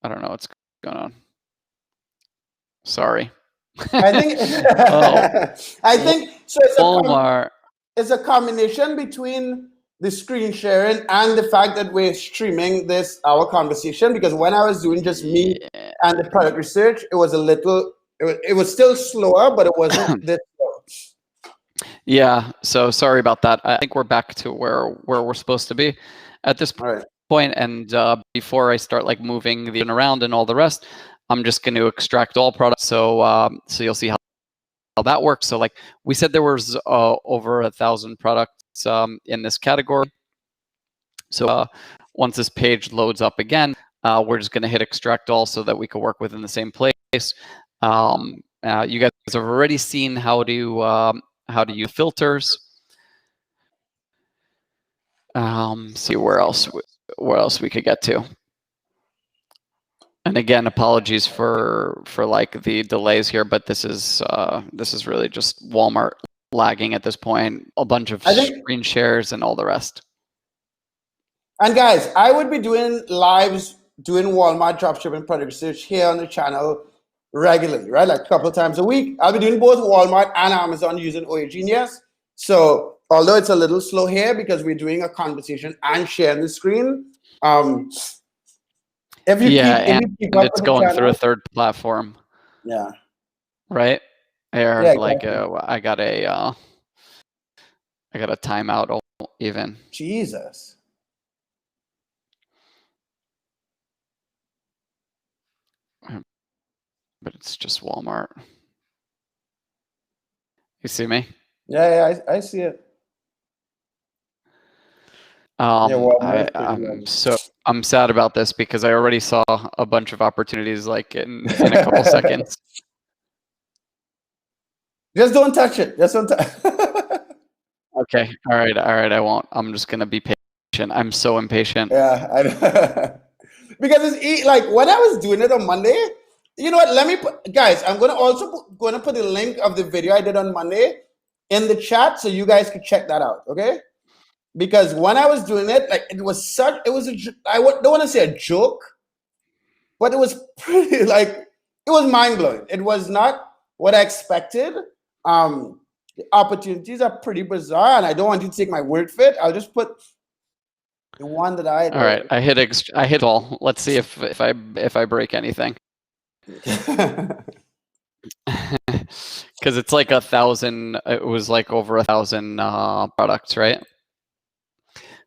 S2: I don't know what's going on. Sorry.
S1: I think I think so. It's a combination between the screen sharing and the fact that we're streaming our conversation. Because when I was doing just me and the product research, it was a little. It was still slower, but it wasn't this slow.
S2: Yeah. So sorry about that. I think we're back to where we're supposed to be at this point. And before I start like moving the around and all the rest, I'm just going to extract all products. So you'll see how that works. So like we said, there was over 1,000 products in this category. So once this page loads up again, we're just going to hit extract all so that we can work within the same place. You guys have already seen how to use filters. See where else we could get to. And again, apologies for like the delays here, but this is really just Walmart lagging at this point. A bunch of screen shares and all the rest.
S1: And guys, I would be doing lives doing Walmart dropshipping product research here on the channel regularly, right? Like a couple times a week. I'll be doing both Walmart and Amazon using OA Genius. So although it's a little slow here because we're doing a conversation and sharing the screen, if you keep up
S2: it's going through a third platform.
S1: Yeah.
S2: Right? Or
S1: Yeah,
S2: like
S1: exactly.
S2: I got a timeout even.
S1: Jesus.
S2: But it's just Walmart. You see me?
S1: Yeah, I see it.
S2: I'm sad about this because I already saw a bunch of opportunities like in a couple seconds.
S1: Just don't touch it. Just don't touch.
S2: Okay. All right. I won't. I'm just gonna be patient. I'm so impatient.
S1: Yeah, because it's like when I was doing it on Monday. You know what? Let me put, guys. I'm gonna put the link of the video I did on Monday in the chat so you guys can check that out. Okay? Because when I was doing it, like it was I don't want to say a joke, but it was pretty like it was mind blowing. It was not what I expected. The opportunities are pretty bizarre, and I don't want you to take my word for it. I'll just put the one that I did.
S2: All right, I hit all. Let's see if I break anything. Because it's like 1,000. It was like over 1,000 products, right?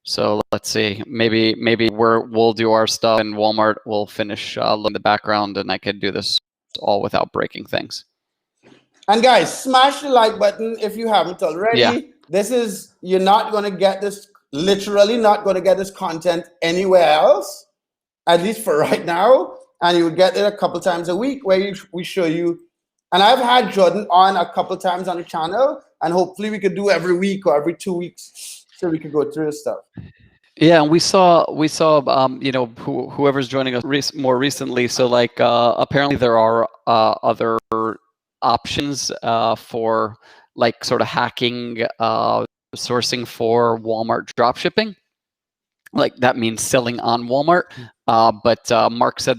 S2: So let's see. Maybe we'll do our stuff, and Walmart will finish in the background, and I could do this all without breaking things.
S1: And guys, smash the like button if you haven't already. Yeah. You're not going to get this, literally not going to get this content anywhere else, at least for right now. And you would get it a couple times a week where we show you. And I've had Jordan on a couple times on the channel, and hopefully we could do every week or every 2 weeks so we could go through this stuff.
S2: Yeah, and we saw you know, whoever's joining us more recently. So like apparently there are other options for like sort of hacking sourcing for Walmart dropshipping. Like that means selling on Walmart. But Mark said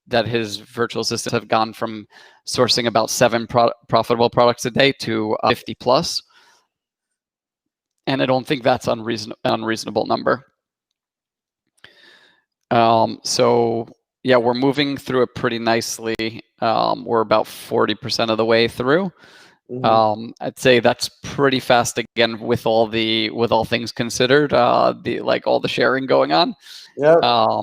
S2: that his virtual assistants have gone from sourcing about 7 profitable products a day to 50 plus. And I don't think that's unreasonable number. So yeah, we're moving through it pretty nicely. We're about 40% of the way through. Mm-hmm. I'd say that's pretty fast again with all things considered, like all the sharing going on.
S1: Yeah.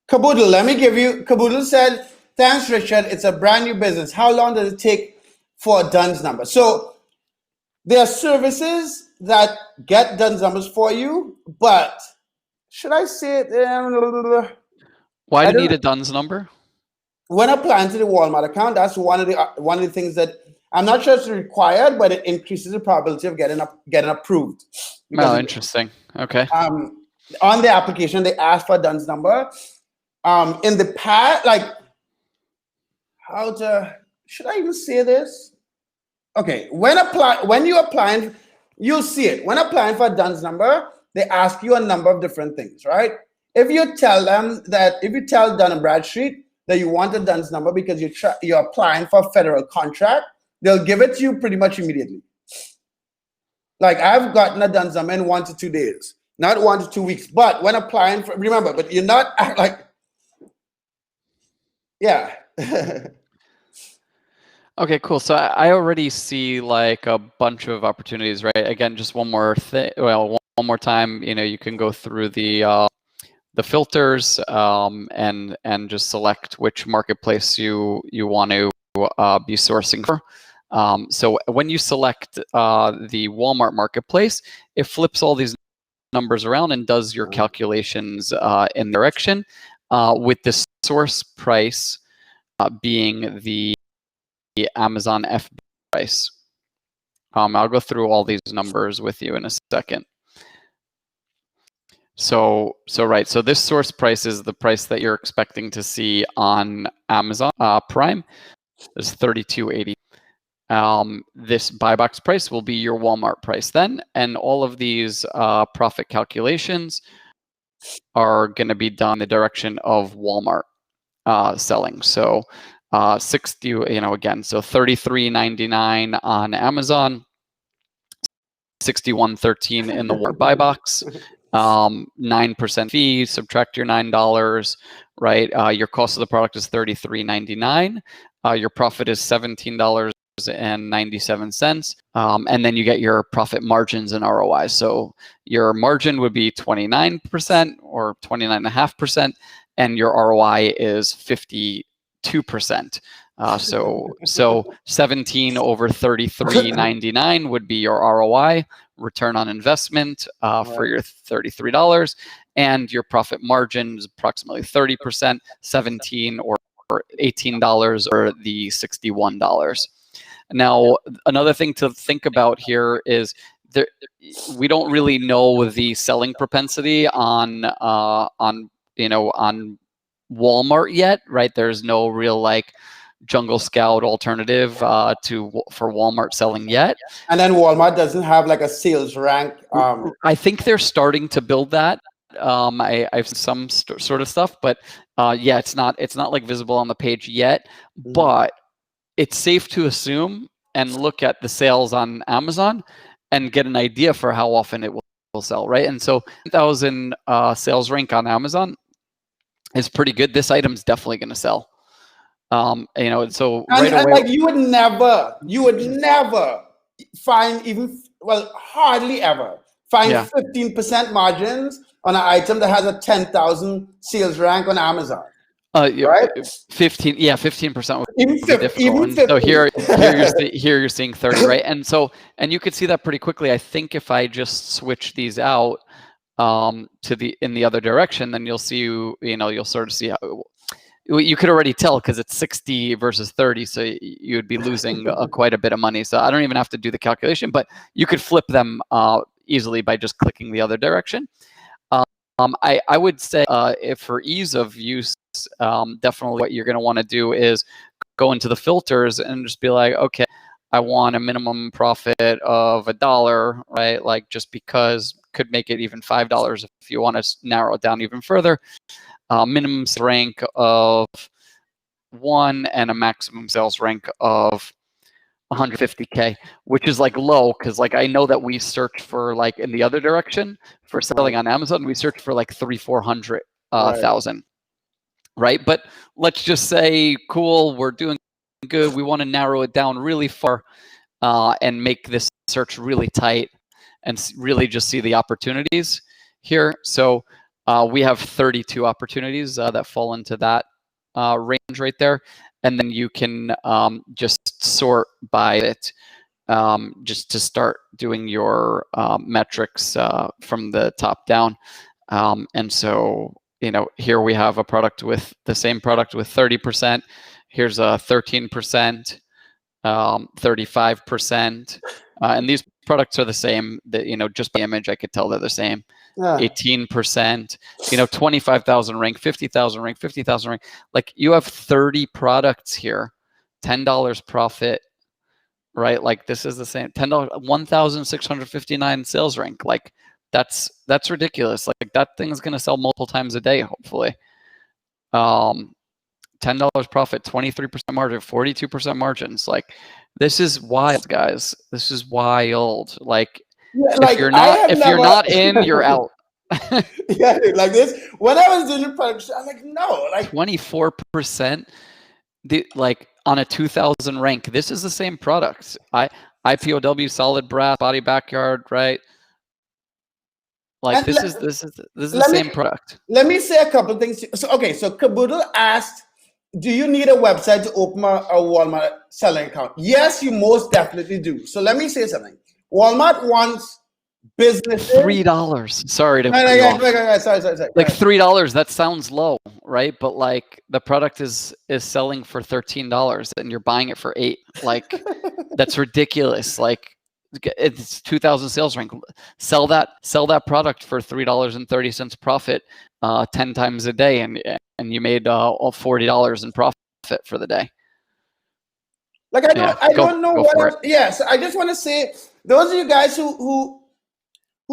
S1: Caboodle, let me give you, Caboodle said, thanks, Richard. It's a brand new business. How long does it take for a DUNS number? So there are services that get DUNS numbers for you, but should I say it?
S2: Why do you need a DUNS number?
S1: When applying to the Walmart account, that's one of the things that I'm not sure it's required, but it increases the probability of getting approved.
S2: Oh, interesting. Okay.
S1: On the application, they ask for a DUNS number. In the past, like should I even say this? Okay, when you're applying, you'll see it. When applying for a DUNS number, they ask you a number of different things, right? If you tell Dun & Bradstreet that you want a DUNS number because you're applying for a federal contract, they'll give it to you pretty much immediately. Like I've gotten a DUNS number in 1 to 2 days, not 1 to 2 weeks. But when applying for, remember, but you're not like, yeah.
S2: Okay, cool. So I already see like a bunch of opportunities, right? Again, just one more thing. Well, one more time, you know, you can go through the filters and just select which marketplace you want to be sourcing for. So when you select the Walmart marketplace, it flips all these numbers around and does your calculations in direction with the source price being the Amazon FBA price. I'll go through all these numbers with you in a second. So this source price is the price that you're expecting to see on Amazon Prime. Is $32.80. This buy box price will be your Walmart price then, and all of these profit calculations are going to be done in the direction of Walmart selling. So 60, again, so $33.99 on Amazon, $61.13 in the Walmart buy box, 9% fee, subtract your $9, right? Your cost of the product is $33.99. Your profit is $17.97. And then you get your profit margins and ROI. So your margin would be 29% or 29.5%, and your ROI is 52%. So 17 over 33.99 would be your ROI, return on investment, for your $33, and your profit margin is approximately 30%, 17 or $18 or the $61. Now, another thing to think about here is we don't really know the selling propensity on Walmart yet, right? There's no real like Jungle Scout alternative for Walmart selling yet.
S1: And then Walmart doesn't have like a sales rank.
S2: I think they're starting to build that. I've seen some sort of stuff, but yeah, it's not like visible on the page yet. But it's safe to assume and look at the sales on Amazon and get an idea for how often it will sell, right? And so 1,000 sales rank on Amazon is pretty good. This item's definitely going to sell. So right away,
S1: like you would never find hardly ever find 15% margins on an item that has a 10,000 sales rank on Amazon. Right?
S2: 15% would be difficult.
S1: Even 50.
S2: So here you're seeing 30, right? And you could see that pretty quickly. I think if I just switch these out in the other direction, then you'll see you'll sort of see how you could already tell because it's 60 versus 30, so you would be losing quite a bit of money. So I don't even have to do the calculation, but you could flip them easily by just clicking the other direction. I would say if for ease of use, definitely what you're going to want to do is go into the filters and just be like, okay, I want a minimum profit of $1, right? Like just because could make it even $5 if you want to narrow it down even further. Minimum rank of 1 and a maximum sales rank of 150K, which is like low because like I know that we search for like in the other direction for selling on Amazon, we search for like 300,000-400,000, right? But let's just say, cool, we're doing good. We want to narrow it down really far and make this search really tight and really just see the opportunities here. So we have 32 opportunities that fall into that range right there. And then you can just sort by it just to start doing your metrics from the top down. And so, here we have a product with the same product with 30%. Here's a 13%, 35%. And these products are the same. Just by image, I could tell they're the same. 18%, 25,000 rank, 50,000 rank, 50,000 rank. Like you have 30 products here, $10 profit, right? Like this is the same $10, 1,659 sales rank. Like that's ridiculous. Like that thing is going to sell multiple times a day, hopefully. $10 profit, 23% margin, 42% margins. Like this is wild, guys. This is wild. Like, if you're not in, you're out.
S1: Yeah, like this. When I was doing the product, I'm like, no, like
S2: 24%. Like on a 2,000 rank, this is the same product. IPOW, solid brass, body backyard, right? Like this is the same product.
S1: Let me say a couple things. So Caboodle asked, do you need a website to open a Walmart selling account? Yes, you most definitely do. So let me say something. Walmart wants businesses.
S2: $3. Sorry to
S1: sorry.
S2: Like $3, that sounds low, right? But like the product is selling for $13 and you're buying it for $8. Like that's ridiculous. Like it's 2,000 sales rank. Sell that product for $3.30 profit 10 times a day, and you made $40 in profit for the day.
S1: Like I don't know what else. Yes, I just want to say those of you guys who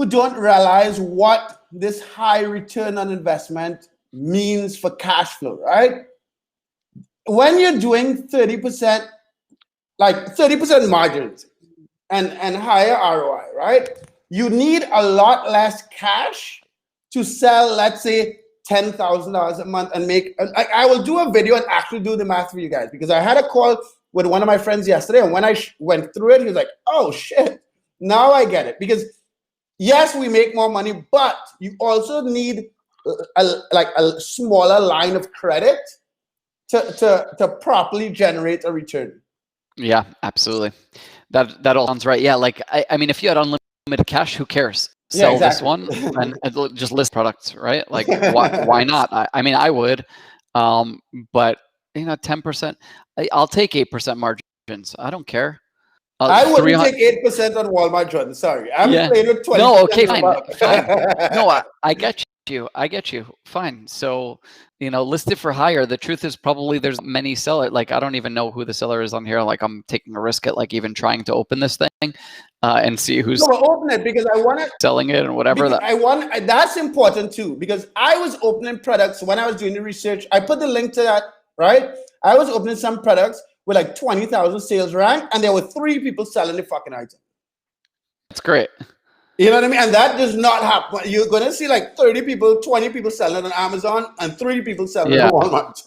S1: don't realize what this high return on investment means for cash flow, right? When you're doing 30%, like 30% margins and higher ROI, right? You need a lot less cash to sell, let's say, $10,000 a month and make. I will do a video and actually do the math for you guys, because I had a call with one of my friends yesterday, and when I went through it, he was like, "Oh shit, now I get it." Because yes, we make more money, but you also need a smaller line of credit to properly generate a return.
S2: Yeah, absolutely. That all sounds right. Yeah, like I mean, if you had unlimited cash, who cares? Sell this one and just list products, right? Like why not? I mean, I would, but 10%. I'll take 8% margins. I don't care.
S1: I wouldn't take 8% on Walmart, Jordan. Sorry, I'm playing with 20%.
S2: No, okay, fine. No, I get you. I get you. Fine. So, list it for higher. The truth is probably there's many sellers. Like, I don't even know who the seller is on here. Like, I'm taking a risk at like even trying to open this thing and see who's
S1: open it, because I want to
S2: selling it and whatever.
S1: That's important too, because I was opening products when I was doing the research. I put the link to that, right? I was opening some products with like 20,000 sales rank, and there were 3 people selling the fucking item.
S2: That's great.
S1: You know what I mean? And that does not happen. You're going to see like 30 people, 20 people selling on Amazon, and 3 people selling on Walmart.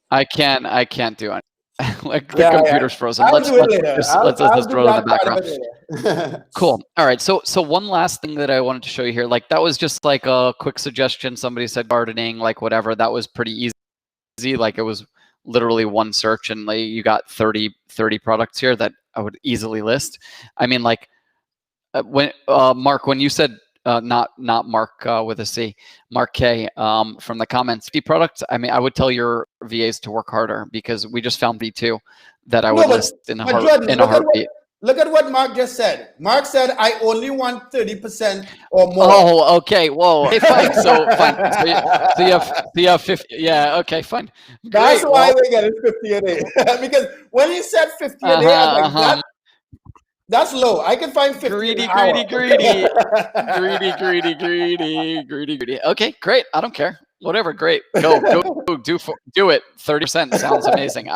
S2: I can't do it. Like the computer's frozen. Let's throw it in the background. Cool. All right. So one last thing that I wanted to show you here, like that was just like a quick suggestion. Somebody said gardening, like whatever. That was pretty easy. Like it was literally one search, and like you got 30 products here that I would easily list. I mean, like when Mark, when you said not Mark with a C, Mark K from the comments, 50 products. I mean, I would tell your VAs to work harder, because we just found V2 that I would list in a heartbeat.
S1: Look at what Mark just said. Mark said, "I only want 30% or more."
S2: Oh, okay. Whoa. Okay, fine. So fine. So you have 50. Yeah. Okay. Fine.
S1: That's why we get it 50 a day. Because when he said 50 a day, I was like, that's low. I can find 50
S2: greedy. Okay, great. I don't care. Whatever. Great. Go do it. 30% sounds amazing.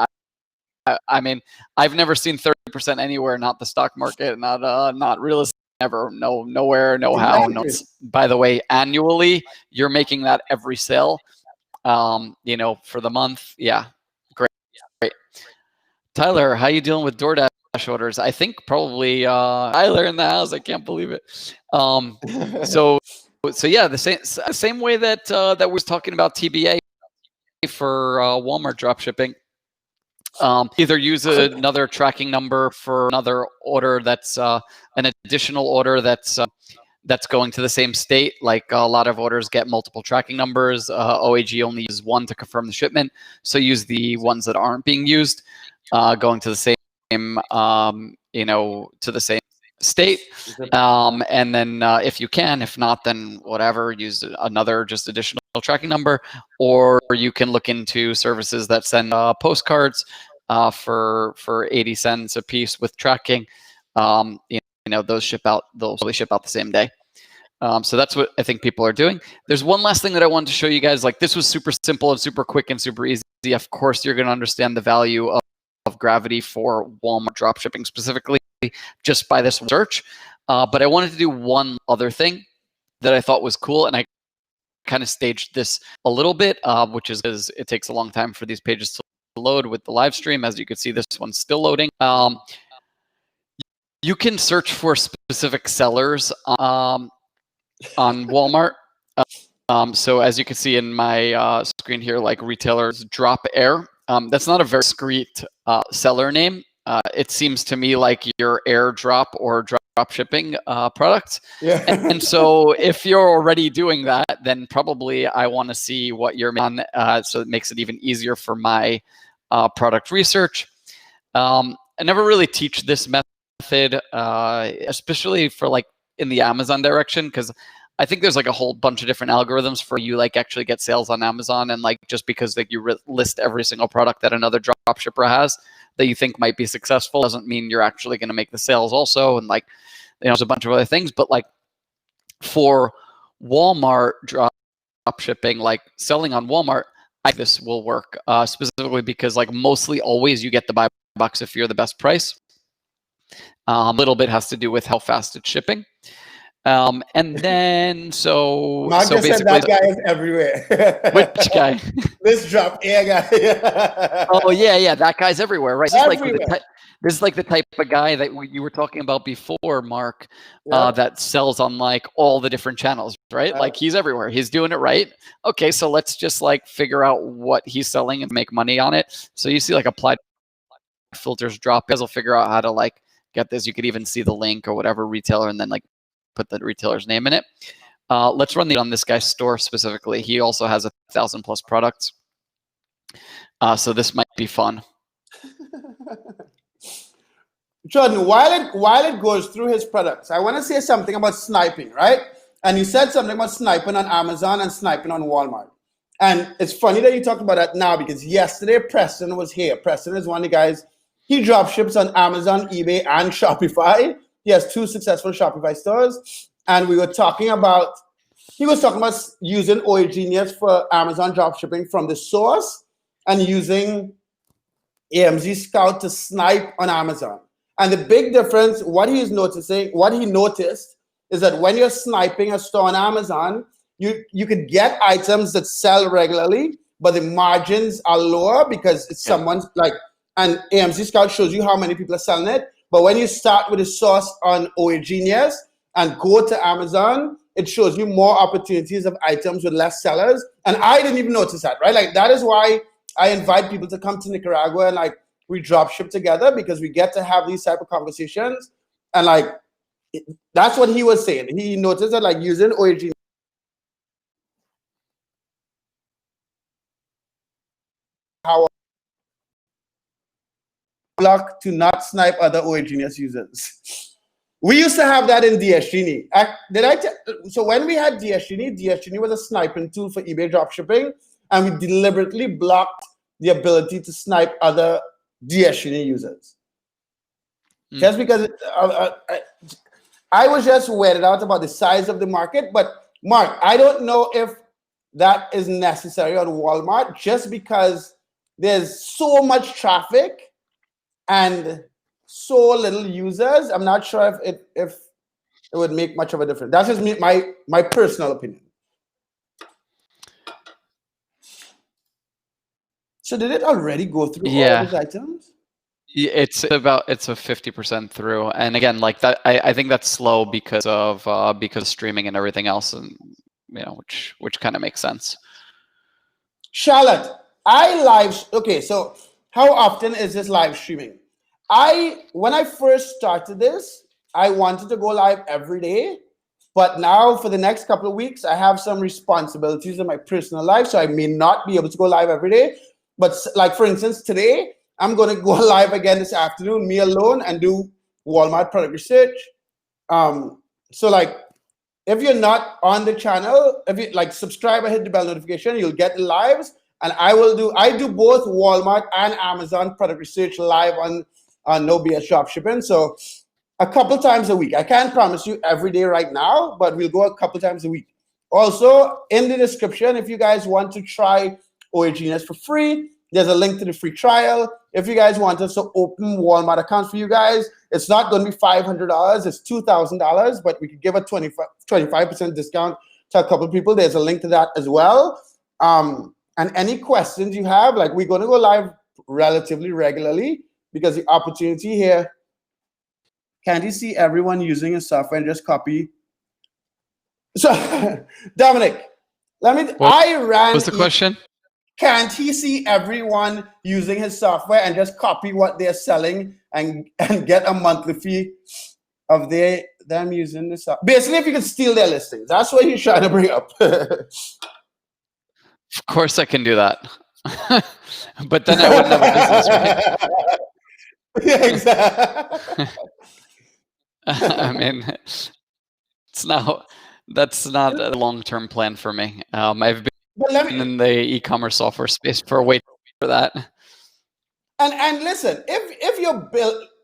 S2: I mean, I've never seen 30% anywhere. Not the stock market. Not real estate. Never. No. Nowhere. No how. No. By the way, annually, you're making that every sale. For the month. Yeah. Great. Tyler, how you dealing with DoorDash orders? I think probably Tyler in the house. I can't believe it. So yeah, the same way that that we're talking about TBA for Walmart dropshipping. Either use another tracking number for another order that's an additional order that's going to the same state. Like a lot of orders get multiple tracking numbers. OAG only uses one to confirm the shipment, so use the ones that aren't being used, going to the same to the same state. And then if you can, if not, then whatever, use another just additional tracking number, or you can look into services that send postcards for 80 cents a piece with tracking. Those ship out. They'll probably ship out the same day. So that's what I think people are doing. There's one last thing that I wanted to show you guys. Like, this was super simple and super quick and super easy. Of course, you're going to understand the value of Gravity for Walmart dropshipping specifically just by this search. But I wanted to do one other thing that I thought was cool, and I kind of staged this a little bit, which is because it takes a long time for these pages to load with the live stream. As you can see, this one's still loading. You can search for specific sellers on Walmart. So as you can see in my screen here, like retailers Drop Air. That's not a very discreet seller name. It seems to me like your airdrop or drop shipping product.
S1: Yeah.
S2: And so if you're already doing that, then probably I want to see what you're on. So it makes it even easier for my product research. I never really teach this method, especially for like in the Amazon direction, because I think there's like a whole bunch of different algorithms for you like actually get sales on Amazon, and like just because like you list every single product that another dropshipper has that you think might be successful doesn't mean you're actually going to make the sales also. And like, there's a bunch of other things, but like for Walmart drop shipping, like selling on Walmart, this will work specifically because like mostly always you get the buy box if you're the best price. A little bit has to do with how fast it's shipping. And then
S1: Mark just said that guy is everywhere.
S2: Which guy?
S1: This drop air guy.
S2: Oh yeah, that guy's everywhere, right? This is like the type of guy that you were talking about before, Mark, that sells on like all the different channels, right? Like he's everywhere. He's doing it right. Okay, so let's just like figure out what he's selling and make money on it. So you see like applied filters drop. You guys will figure out how to like get this. You could even see the link or whatever retailer and then like put the retailer's name in it. Let's run on this guy's store specifically. He also has 1,000+ products. So this might be fun.
S1: Jordan, while it goes through his products, I want to say something about sniping, right? And you said something about sniping on Amazon and sniping on Walmart. And it's funny that you talked about that now because yesterday Preston was here. Preston is one of the guys. He drop ships on Amazon, eBay, and Shopify. He has 2 successful Shopify stores. And we were talking about, he was talking about using OA Genius for Amazon drop shipping from the source and using AMZ Scout to snipe on Amazon. And the big difference, what he noticed is that when you're sniping a store on Amazon, you could get items that sell regularly, but the margins are lower because it's someone's like, and AMZ Scout shows you how many people are selling it. But when you start with a source on OA Genius and go to Amazon, it shows you more opportunities of items with less sellers. And I didn't even notice that, right? Like that is why I invite people to come to Nicaragua and like we drop ship together because we get to have these type of conversations. And like, that's what he was saying. He noticed that like using OA Genius how block to not snipe other OA Genius users. We used to have that in DSGenie. So when we had DSGenie was a sniping tool for eBay dropshipping, and we deliberately blocked the ability to snipe other DSGenie users. Just because I was just weirded out about the size of the market. But Mark, I don't know if that is necessary on Walmart just because there's so much traffic and so little users. I'm not sure if it would make much of a difference. That's just my personal opinion. So did it already go through all of these items?
S2: It's a 50% through, and again, like that, I think that's slow because of streaming and everything else, and which kind of makes sense.
S1: Charlotte, okay, so how often is this live streaming? When I first started this, I wanted to go live every day, but now for the next couple of weeks, I have some responsibilities in my personal life, so I may not be able to go live every day. But like for instance, today I'm going to go live again this afternoon, me alone, and do Walmart product research. So like, if you're not on the channel, if you like subscribe and hit the bell notification, you'll get the lives. And I do both Walmart and Amazon product research live on No BS Dropshipping. So a couple times a week. I can't promise you every day right now, but we'll go a couple times a week. Also, in the description, if you guys want to try OA Genius for free, there's a link to the free trial. If you guys want us to open Walmart accounts for you guys, it's not going to be $500. It's $2,000, but we could give a 25% discount to a couple of people. There's a link to that as well. And any questions you have, like we're going to go live relatively regularly because the opportunity here, can't you see everyone using a software and just copy? So, Dominic,
S2: What's the question?
S1: Can't he see everyone using his software and just copy what they're selling and get a monthly fee of them using the software? Basically, if you could steal their listings, that's what he's trying to bring up.
S2: Of course I can do that. But then I wouldn't have a business, right?
S1: Yeah, exactly.
S2: I mean, that's not a long-term plan for me. I've been in the e-commerce software space for way for that.
S1: And listen, if you're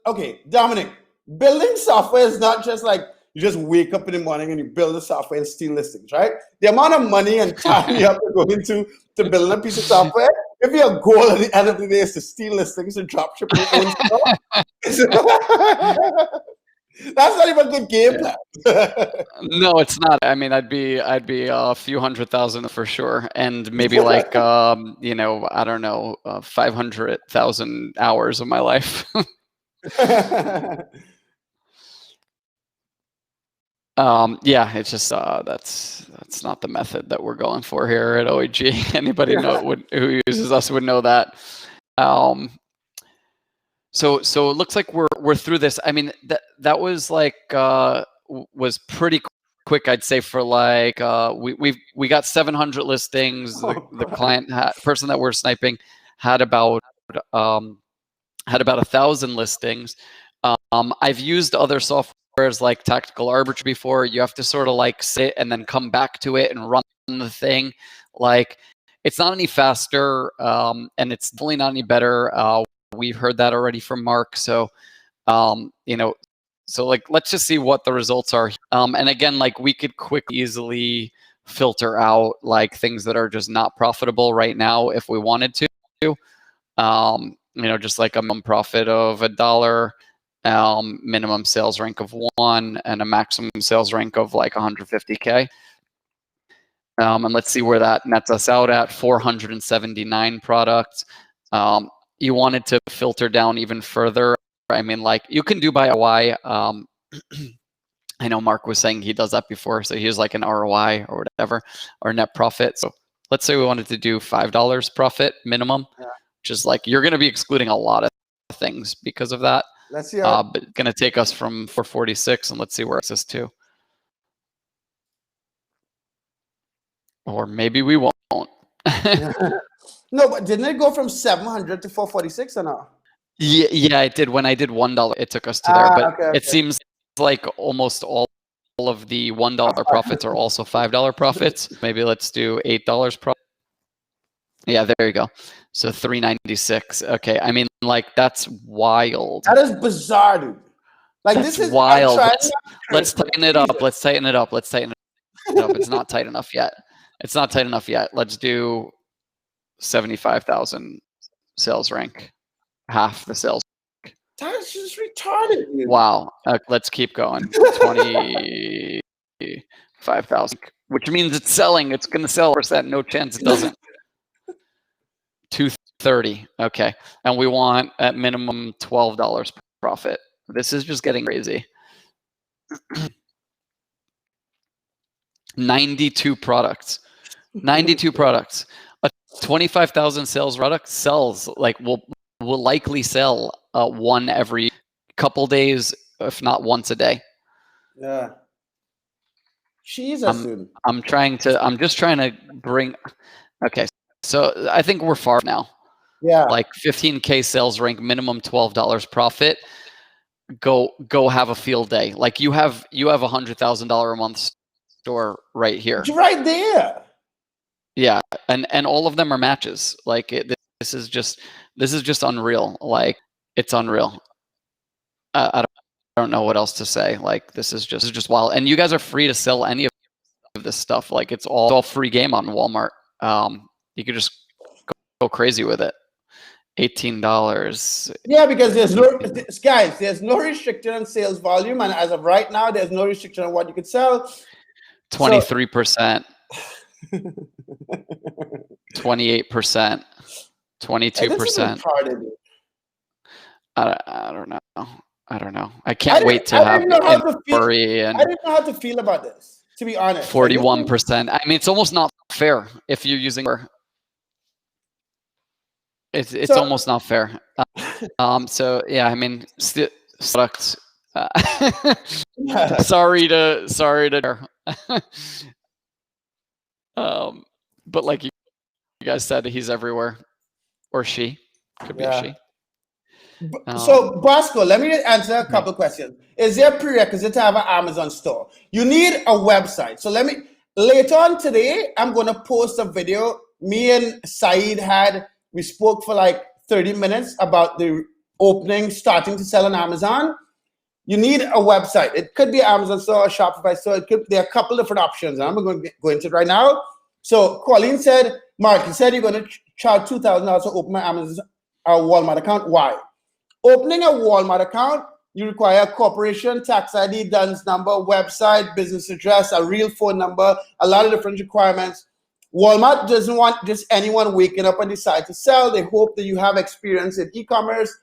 S1: okay, Dominic, building software is not just like You just wake up in the morning and you build the software and steal listings, right? The amount of money and time you have to go into to build a piece of software, if your goal at the end of the day is to steal listings and drop ship your own stuff, that's not even a good game plan.
S2: No, it's not. I mean, I'd be a few 100,000 for sure, and maybe like you know, I don't know, 500,000 hours of my life. Yeah, it's just that's not the method that we're going for here at OEG. Anybody who uses us would know that. So it looks like we're through this. I mean, that was like was pretty quick, I'd say, for like we got 700 listings. The client person that we're sniping had about 1,000 listings. I've used other softwares like Tactical Arbiter before. You have to sort of like sit and then come back to it and run the thing. Like, it's not any faster, and it's definitely not any better. We've heard that already from Mark. So, you know, so like, let's just see what the results are. And again, like, we could easily filter out like things that are just not profitable right now if we wanted to. You know, just like a minimum profit of $1, minimum sales rank of 1, and a maximum sales rank of like 150K. And let's see where that nets us out at 479 products. You wanted to filter down even further. I mean, like, you can do by ROI. I know Mark was saying he does that before, so he was like an ROI or whatever, or net profit. So let's say we wanted to do $5 profit minimum, which is like, you're going to be excluding a lot of things because of that.
S1: Let's see.
S2: But going to take us from 446, and let's see where it's us to. Or maybe we won't.
S1: No, but didn't it go from 700 to 446 or no?
S2: Yeah, it did. When I did $1, it took us to there. But it seems like almost all of the $1 profits are also $5 profits. Maybe let's do $8 profit. Yeah, there you go. So 396. Okay, I mean, like, that's wild.
S1: That is bizarre, dude. Like,
S2: that's
S1: this is
S2: wild. Let's tighten it up. Let's tighten it up. Let's tighten it up. It's not tight enough yet. It's not tight enough yet. Let's do 75,000 sales rank. Half the sales.
S1: That's just retarded, dude.
S2: Wow. Let's keep going. 25,000, which means it's selling. It's going to sell. Percent. No chance it doesn't. 230. Okay. And we want at minimum $12 profit. This is just getting crazy. 92 products. 92 products. A 25,000 sales product sells, like, will likely sell one every couple days, if not once a day.
S1: Yeah. Jesus, dude.
S2: I'm just trying to bring. Okay, so I think we're far now.
S1: Yeah.
S2: Like 15K sales rank, minimum $12 profit. Go have a field day. Like, you have $100,000 a month store right here.
S1: It's right there.
S2: Yeah, and all of them are matches. Like, this is just unreal. Like, it's unreal. I don't know what else to say. Like, this is just wild. And you guys are free to sell any of this stuff. Like, it's all free game on Walmart. You could just go crazy with it. $18.
S1: Yeah, because there's no restriction on sales volume, and as of right now, there's no restriction on what you could sell.
S2: 23%. 28%. 22%. I don't know. I can't wait to have inventory.
S1: I didn't know how to feel about this, to be honest.
S2: 41%. I mean, it's almost not fair if you're using. It's almost not fair. So yeah, I mean, products. Sorry to. But like you guys said, he's everywhere, or she could be a she.
S1: So Bosco, let me answer a couple questions. Is there a prerequisite to have an Amazon store? You need a website. So later on today, I'm going to post a video. Me and Saeed we spoke for like 30 minutes about the starting to sell on Amazon. you need a website. It could be Amazon store, a Shopify store. There are a couple different options. And I'm going to go into it right now. So Colleen said, Mark, you said you're going to charge $2,000 to open my Amazon Walmart account. Why? Opening a Walmart account, you require a corporation, tax ID, DUNS number, website, business address, a real phone number, a lot of different requirements. Walmart doesn't want just anyone waking up and decide to sell. They hope that you have experience in e-commerce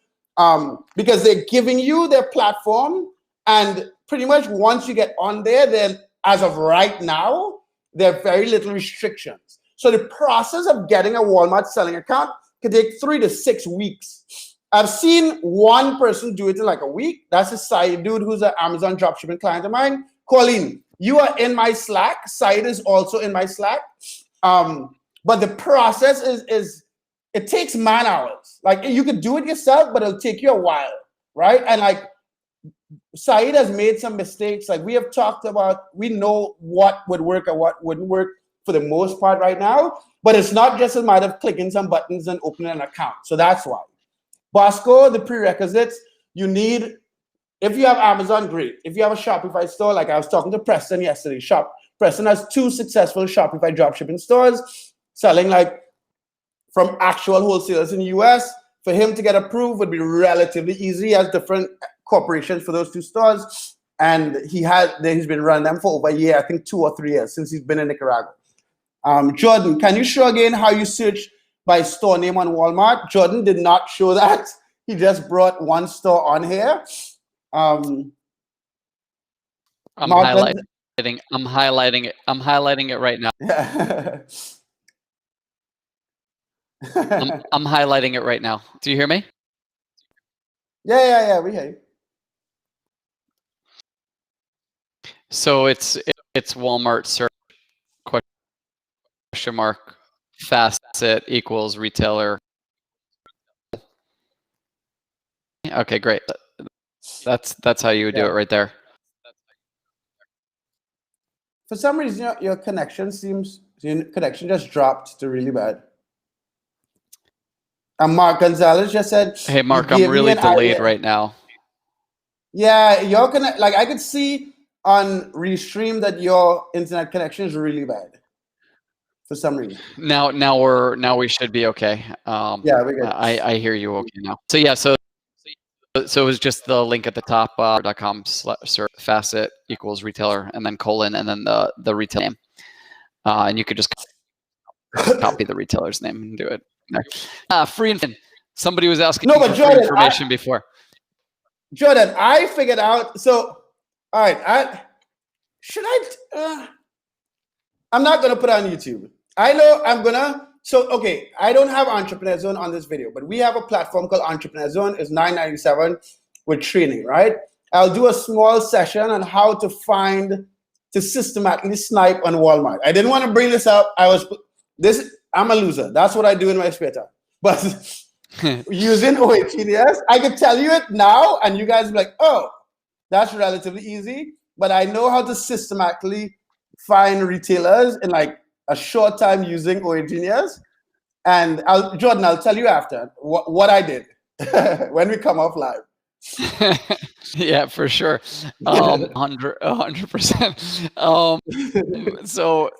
S1: because they're giving you their platform. And pretty much once you get on there, then as of right now, there are very little restrictions. So the process of getting a Walmart selling account could take 3 to 6 weeks. I've seen one person do it in like a week. That's a Saeed dude who's an Amazon dropshipping client of mine. Colleen, you are in my Slack. Saeed is also in my Slack. But the process is it takes man hours. Like you could do it yourself, but it'll take you a while, right? And like Saeed has made some mistakes. Like we have talked about, we know what would work and what wouldn't work for the most part right now. But it's not just a matter of clicking some buttons and opening an account. So that's why. Bosco, the prerequisites, you need, if you have Amazon, great. If you have a Shopify store, like I was talking to Preston yesterday, Preston has 2 successful Shopify dropshipping stores selling like from actual wholesalers in the US. For him to get approved would be relatively easy. He has different corporations for those 2 stores. And he's been running them for over a year, I think 2 or 3 years since he's been in Nicaragua. Jordan, can you show again how you search by store name on Walmart? Jordan did not show that. He just brought one store on here.
S2: I'm highlighting it right now.
S1: Yeah.
S2: I'm highlighting it right now. Do you hear me?
S1: Yeah, we hear you.
S2: So it's Walmart search question mark facet equals retailer. Okay, great. That's how you would do it right there.
S1: For some reason, your connection just dropped to really bad. And Mark Gonzalez just said,
S2: "Hey, Mark, I'm really delayed right now."
S1: Yeah, your like I could see on Restream that your internet connection is really bad for some reason.
S2: Now we should be okay.
S1: Yeah, we're good.
S2: I hear you okay now. So yeah, so it was just the link at the top, .com/facet equals retailer, and then colon, and then the retail name, and you could just copy the retailer's name and do it. Free and somebody was asking for Jordan, information before.
S1: Jordan, I figured out. So, all right, I'm not gonna put it on YouTube. I know I'm gonna. So, okay, I don't have Entrepreneur Zone on this video, but we have a platform called Entrepreneur Zone. It's $9.97 with training, right? I'll do a small session on how to systematically snipe on Walmart. I didn't want to bring this up. I'm a loser. That's what I do in my spare time. But using OHGDS, I could tell you it now, and you guys will be like, oh, that's relatively easy. But I know how to systematically find retailers in like a short time using OHGDS. And Jordan, I'll tell you after what I did when we come off live.
S2: Yeah, for sure. 100%. So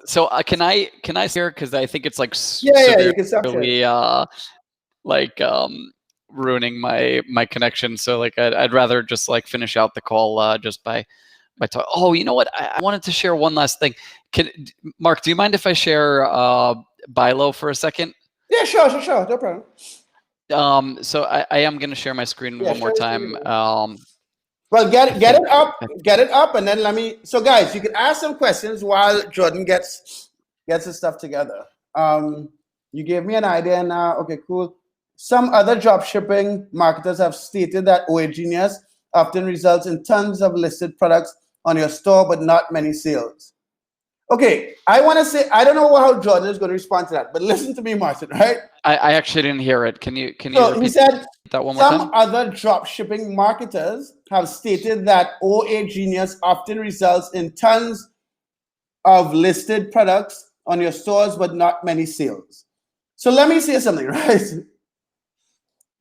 S2: can I share, because I think it's like
S1: you can stop
S2: really ruining my connection. So like I'd rather just like finish out the call just by talking. Oh, you know what? I wanted to share one last thing. Mark, do you mind if I share Bilo for a second?
S1: Yeah, sure, no problem.
S2: So I am going to share my screen one more time.
S1: Well, get it up, and then let me. So, guys, you can ask some questions while Jordan gets his stuff together. You gave me an idea now. Okay, cool. Some other dropshipping marketers have stated that OHGenius often results in tons of listed products on your store, but not many sales. Okay, I want to say, I don't know how Jordan is going to respond to that, but listen to me, Martin, right?
S2: I actually didn't hear it. Can you
S1: he said
S2: that one more time?
S1: Some other dropshipping marketers have stated that OHGenius often results in tons of listed products on your stores, but not many sales. So let me say something, right?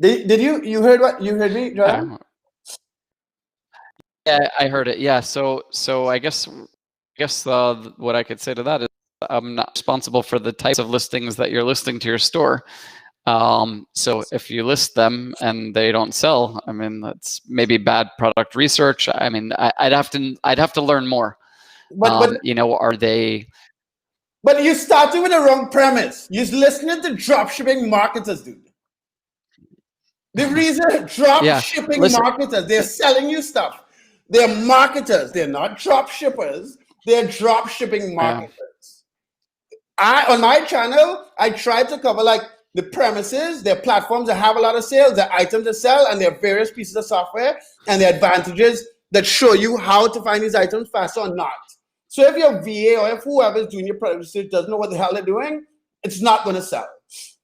S1: Did you heard what you heard me, Jordan?
S2: Yeah, I heard it. Yeah, so I guess what I could say to that is I'm not responsible for the types of listings that you're listing to your store. So if you list them and they don't sell, I mean, that's maybe bad product research. I mean, I'd have to learn more.
S1: But
S2: You know, are they?
S1: But you started with the wrong premise. You're listening to dropshipping marketers, dude. The reason drop
S2: Yeah,
S1: shipping
S2: listen.
S1: marketers, they're selling you stuff. They're marketers. They're not drop shippers. They're drop shipping
S2: Yeah.
S1: marketers. On my channel, I try to cover like the premises, their platforms that have a lot of sales, their items to sell, and their various pieces of software and the advantages that show you how to find these items faster or not. So if your VA or if whoever is doing your product research doesn't know what the hell they're doing, it's not going to sell.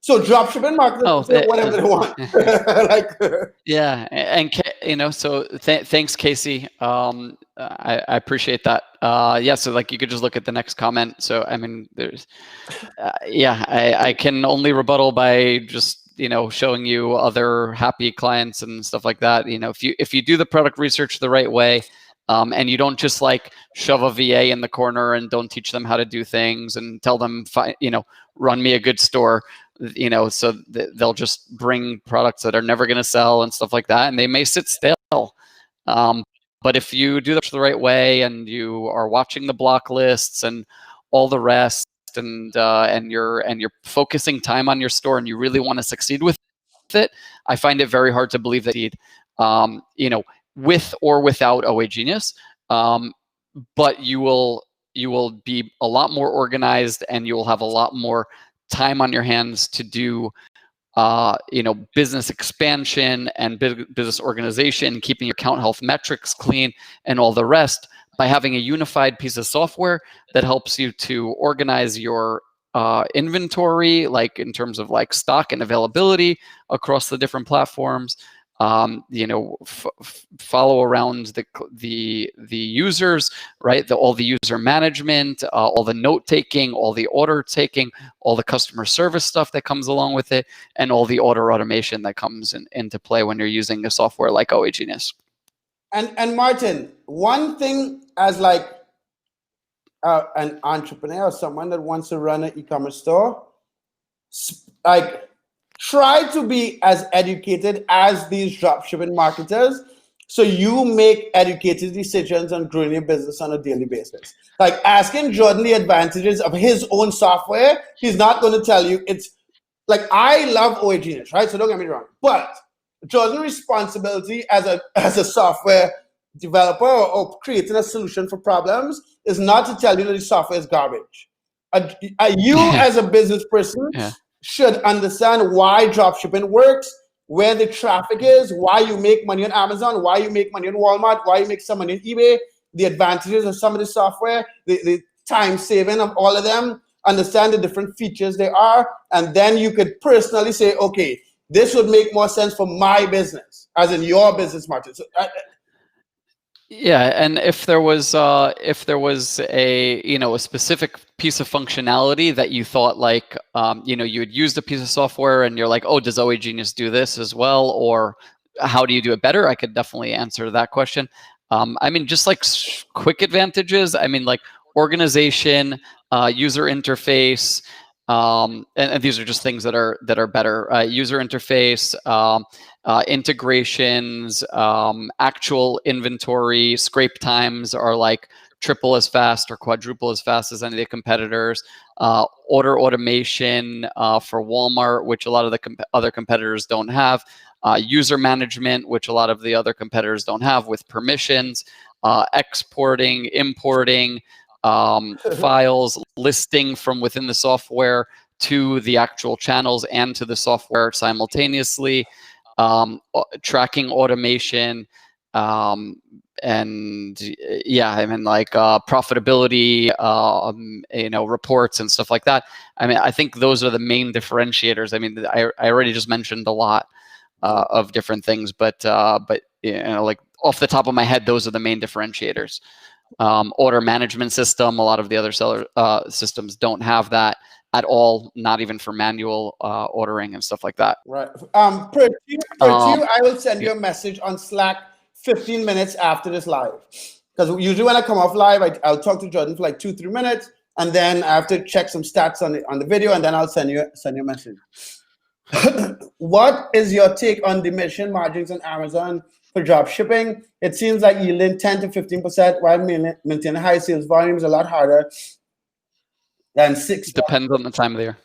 S1: So dropshipping marketers say whatever they want. Like,
S2: yeah, and you know, so thanks, Casey. I appreciate that. Yeah, so like you could just look at the next comment. So I mean, there's, yeah, I can only rebuttal by just showing you other happy clients and stuff like that. You know, if you do the product research the right way. And you don't just like shove a VA in the corner and don't teach them how to do things and tell them, run me a good store, so they'll just bring products that are never going to sell and stuff like that. And they may sit stale. But if you do that the right way and you are watching the block lists and all the rest, and you're focusing time on your store and you really want to succeed with it, I find it very hard to believe that with or without OA Genius, but you will be a lot more organized and you will have a lot more time on your hands to do business expansion and business organization, keeping your account health metrics clean and all the rest by having a unified piece of software that helps you to organize your inventory, like in terms of like stock and availability across the different platforms. Follow around the users, right? All the user management, all the note taking, all the order taking, all the customer service stuff that comes along with it, and all the order automation that comes into play when you're using a software like OA Genius.
S1: And Martin, one thing as like an entrepreneur or someone that wants to run an e-commerce store, like try to be as educated as these dropshipping marketers so you make educated decisions on growing your business on a daily basis. Like asking Jordan the advantages of his own software, he's not going to tell you. It's like, I love OA Genius, right? So don't get me wrong. But Jordan's responsibility as a software developer or creating a solution for problems is not to tell you that the software is garbage. You as a business person should understand why dropshipping works, where the traffic is, why you make money on Amazon, why you make money on Walmart, why you make some money on eBay, the advantages of some of the software, the time saving of all of them, understand the different features they are, and then you could personally say, okay, this would make more sense for my business, as in your business, Martin. So,
S2: yeah, and if there was a a specific piece of functionality that you thought like you had used a piece of software and you're like, oh, does OA Genius do this as well, or how do you do it better? I could definitely answer that question. I mean, just like quick advantages. I mean, like organization, user interface. And these are just things that are better. User interface, integrations, actual inventory, scrape times are like triple as fast or quadruple as fast as any of the competitors. Order automation for Walmart, which a lot of the other competitors don't have. User management, which a lot of the other competitors don't have, with permissions, exporting, importing, files, listing from within the software to the actual channels and to the software simultaneously, tracking automation, and yeah, I mean, like profitability, reports and stuff like that. I mean, I think those are the main differentiators. I mean, I already just mentioned a lot of different things, but like off the top of my head, those are the main differentiators. Order management system, a lot of the other seller systems don't have that at all, not even for manual ordering and stuff like that.
S1: Right. Per you, I will send you a message on Slack 15 minutes after this live. Because usually when I come off live, I'll talk to Jordan for like 2-3 minutes, and then I have to check some stats on the video, and then I'll send you a message. What is your take on diminishing margins on Amazon for drop shipping? It seems like yielding 10 to 15% while maintaining high sales volumes is a lot harder than 6.
S2: Depends on the time of the year.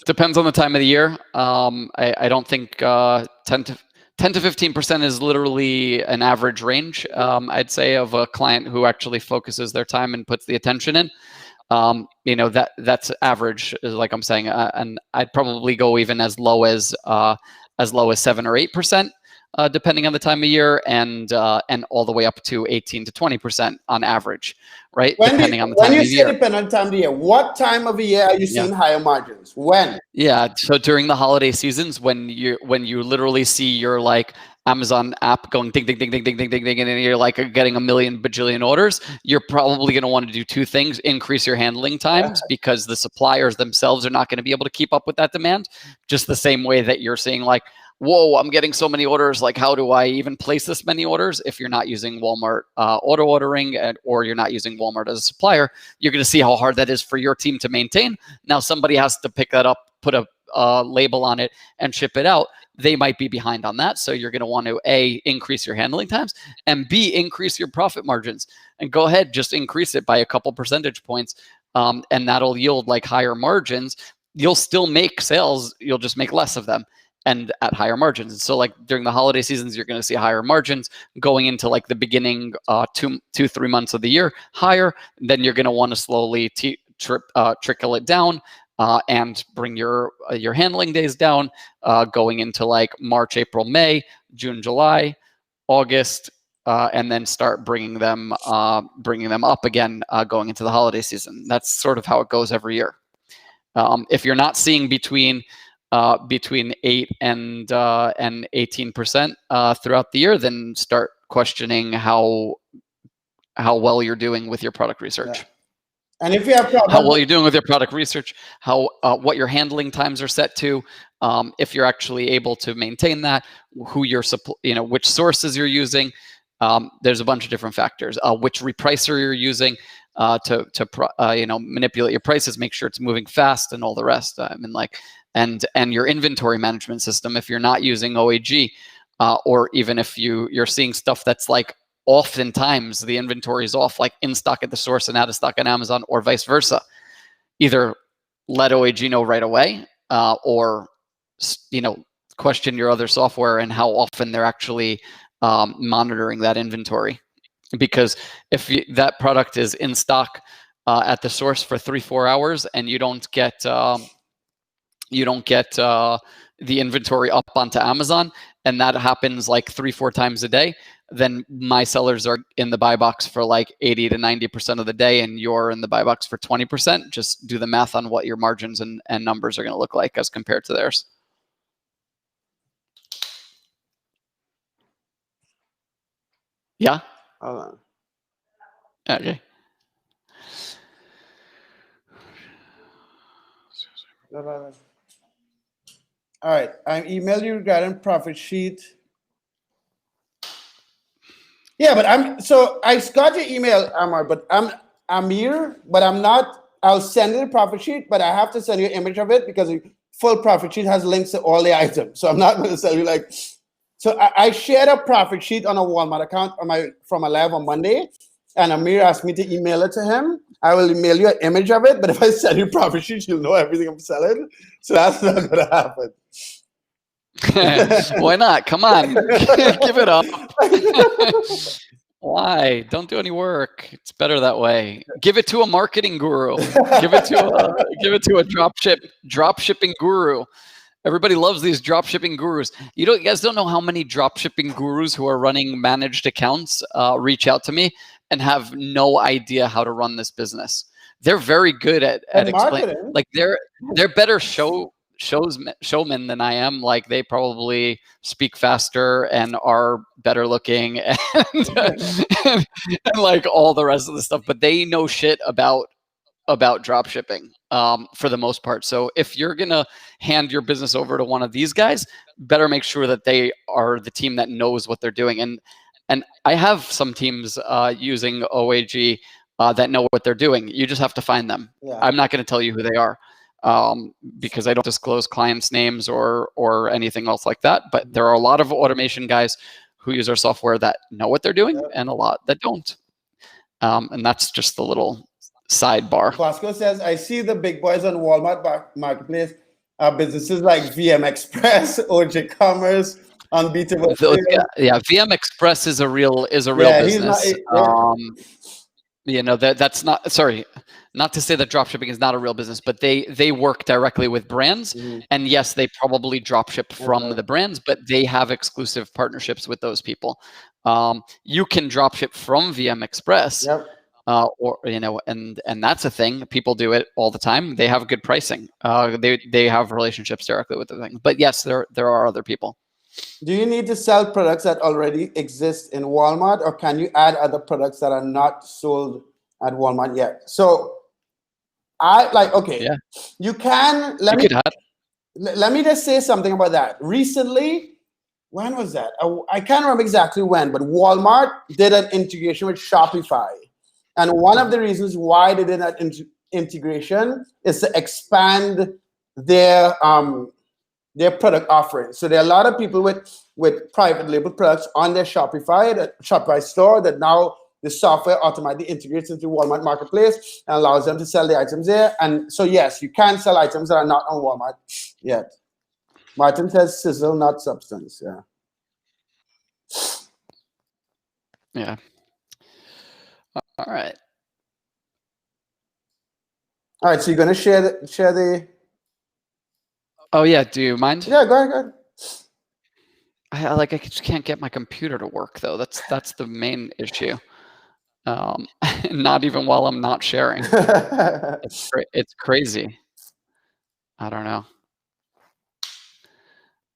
S2: Depends on the time of the year. I don't think 10 to 15% is literally an average range, I'd say, of a client who actually focuses their time and puts the attention in. That's average, like I'm saying, and I'd probably go even as low as 7 or 8%, depending on the time of year, and all the way up to 18 to 20% on average, right? Depending on the time of the year.
S1: When you say depending on the time of the year, what time of the year are you seeing higher margins? When?
S2: Yeah, so during the holiday seasons, when you literally see your like Amazon app going ding, ding, ding, ding, ding, ding, ding, ding, and you're like getting a million bajillion orders, you're probably going to want to do two things: increase your handling times, because the suppliers themselves are not going to be able to keep up with that demand. Just the same way that you're seeing like, whoa, I'm getting so many orders. Like, how do I even place this many orders? If you're not using Walmart auto ordering, or you're not using Walmart as a supplier, you're going to see how hard that is for your team to maintain. Now, somebody has to pick that up, put a label on it, and ship it out. They might be behind on that. So you're going to want to A, increase your handling times, and B, increase your profit margins. And go ahead, just increase it by a couple percentage points. And that'll yield like higher margins. You'll still make sales. You'll just make less of them, and at higher margins. So like during the holiday seasons, you're going to see higher margins. Going into like the beginning 2-3 months of the year, higher. Then you're going to want to slowly trickle it down, and bring your handling days down, going into like March, April, May, June, July, August, and then start bringing them up again, going into the holiday season. That's sort of how it goes every year. If you're not seeing between 8 and 18% throughout the year, then start questioning how well you're doing with your product research.
S1: Yeah. And if you have problems,
S2: how well you're doing with your product research, how what your handling times are set to, if you're actually able to maintain that, who your which sources you're using. There's a bunch of different factors. Which repricer you're using to manipulate your prices, make sure it's moving fast, and all the rest. And your inventory management system. If you're not using OAG, or even if you're seeing stuff that's like, oftentimes the inventory is off, like in stock at the source and out of stock on Amazon, or vice versa. Either let OAG know right away, or question your other software and how often they're actually monitoring that inventory. Because if that product is in stock at the source for 3-4 hours, and you don't get the inventory up onto Amazon, and that happens like 3-4 times a day, then my sellers are in the buy box for like 80 to 90% of the day, and you're in the buy box for 20%. Just do the math on what your margins and numbers are going to look like as compared to theirs. Yeah?
S1: Hold on.
S2: Okay.
S1: All right, I emailed you regarding profit sheet. Yeah, but I got your email, Amar, but I'm here, but I'm not. I'll send you the profit sheet, but I have to send you an image of it, because the full profit sheet has links to all the items. So I'm not going to sell you like. So I shared a profit sheet on a Walmart account from a live on Monday, and Amir asked me to email it to him. I will email you an image of it, but if I send you profit sheet, you'll know everything I'm selling. So that's not going to happen.
S2: Why not? Come on, give it up. Why? Don't do any work. It's better that way. Give it to a marketing guru. Give it to a drop shipping guru. Everybody loves these drop shipping gurus. You guys don't know how many drop shipping gurus who are running managed accounts reach out to me and have no idea how to run this business. They're very good at explaining. Like they're better showmen than I am. Like they probably speak faster and are better looking and like all the rest of the stuff, but they know shit about drop shipping for the most part. So if you're gonna hand your business over to one of these guys, better make sure that they are the team that knows what they're doing. And And I have some teams using OAG that know what they're doing. You just have to find them.
S1: Yeah.
S2: I'm not going to tell you who they are because I don't disclose clients' names or anything else like that. But there are a lot of automation guys who use our software that know what they're doing, and a lot that don't. And that's just the little sidebar.
S1: Pasco says, I see the big boys on Walmart Marketplace are businesses like VM Express, OJ Commerce, Unbeatable.
S2: Yeah, VM Express is a real business. That's not, sorry, not to say that dropshipping is not a real business, but they work directly with brands. And yes, they probably dropship from the brands, but they have exclusive partnerships with those people. You can dropship from VM Express. And that's a thing. People do it all the time. They have good pricing. They have relationships directly with the thing. But yes, there are other people.
S1: Do you need to sell products that already exist in Walmart, or can you add other products that are not sold at Walmart yet? So you can. Let me just say something about that. Recently, when was that? I can't remember exactly when, but Walmart did an integration with Shopify. And one of the reasons why they did that integration is to expand their product offering. So there are a lot of people with private label products on their Shopify store that now the software automatically integrates into Walmart Marketplace and allows them to sell the items there. And so yes, you can sell items that are not on Walmart yet. Martin says sizzle, not substance. Yeah.
S2: Yeah. All right.
S1: All right. So you're gonna share the.
S2: Oh yeah. Do you mind?
S1: Yeah. Go ahead.
S2: I just can't get my computer to work though. That's the main issue. Not even while I'm not sharing. It's crazy. I don't know.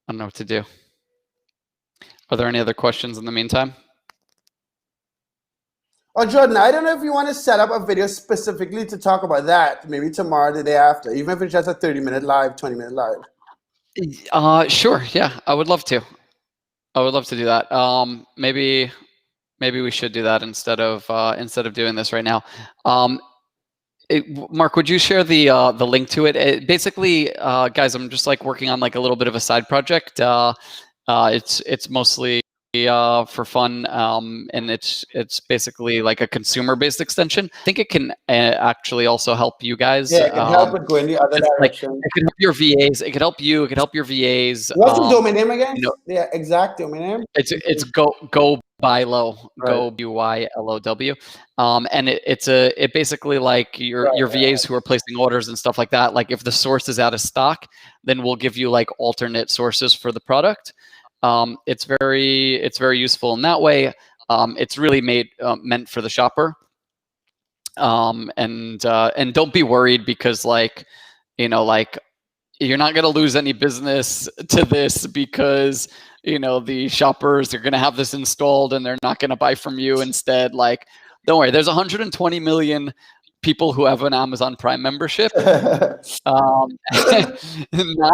S2: I don't know what to do. Are there any other questions in the meantime?
S1: Oh, Jordan, I don't know if you want to set up a video specifically to talk about that. Maybe tomorrow, the day after, even if it's just a 30-minute live, 20-minute live.
S2: Sure. Yeah, I would love to. I would love to do that. Maybe we should do that instead of doing this right now. Mark, would you share the link to it? Basically, guys, I'm just like working on like a little bit of a side project. It's mostly for fun, and it's basically like a consumer-based extension. I think it can actually also help you guys.
S1: Yeah, it can help it go in the other direction.
S2: It can help your VAs. It could help you. It could help your VAs.
S1: What's the domain name again? The exact domain name?
S2: It's Go Bylow, Go BYLOW, and it basically like your VAs who are placing orders and stuff like that. Like if the source is out of stock, then we'll give you like alternate sources for the product. It's very useful in that way. It's really meant for the shopper. And don't be worried because like you're not going to lose any business to this because the shoppers are going to have this installed and they're not going to buy from you instead. Like, don't worry, there's 120 million people who have an Amazon Prime membership. Not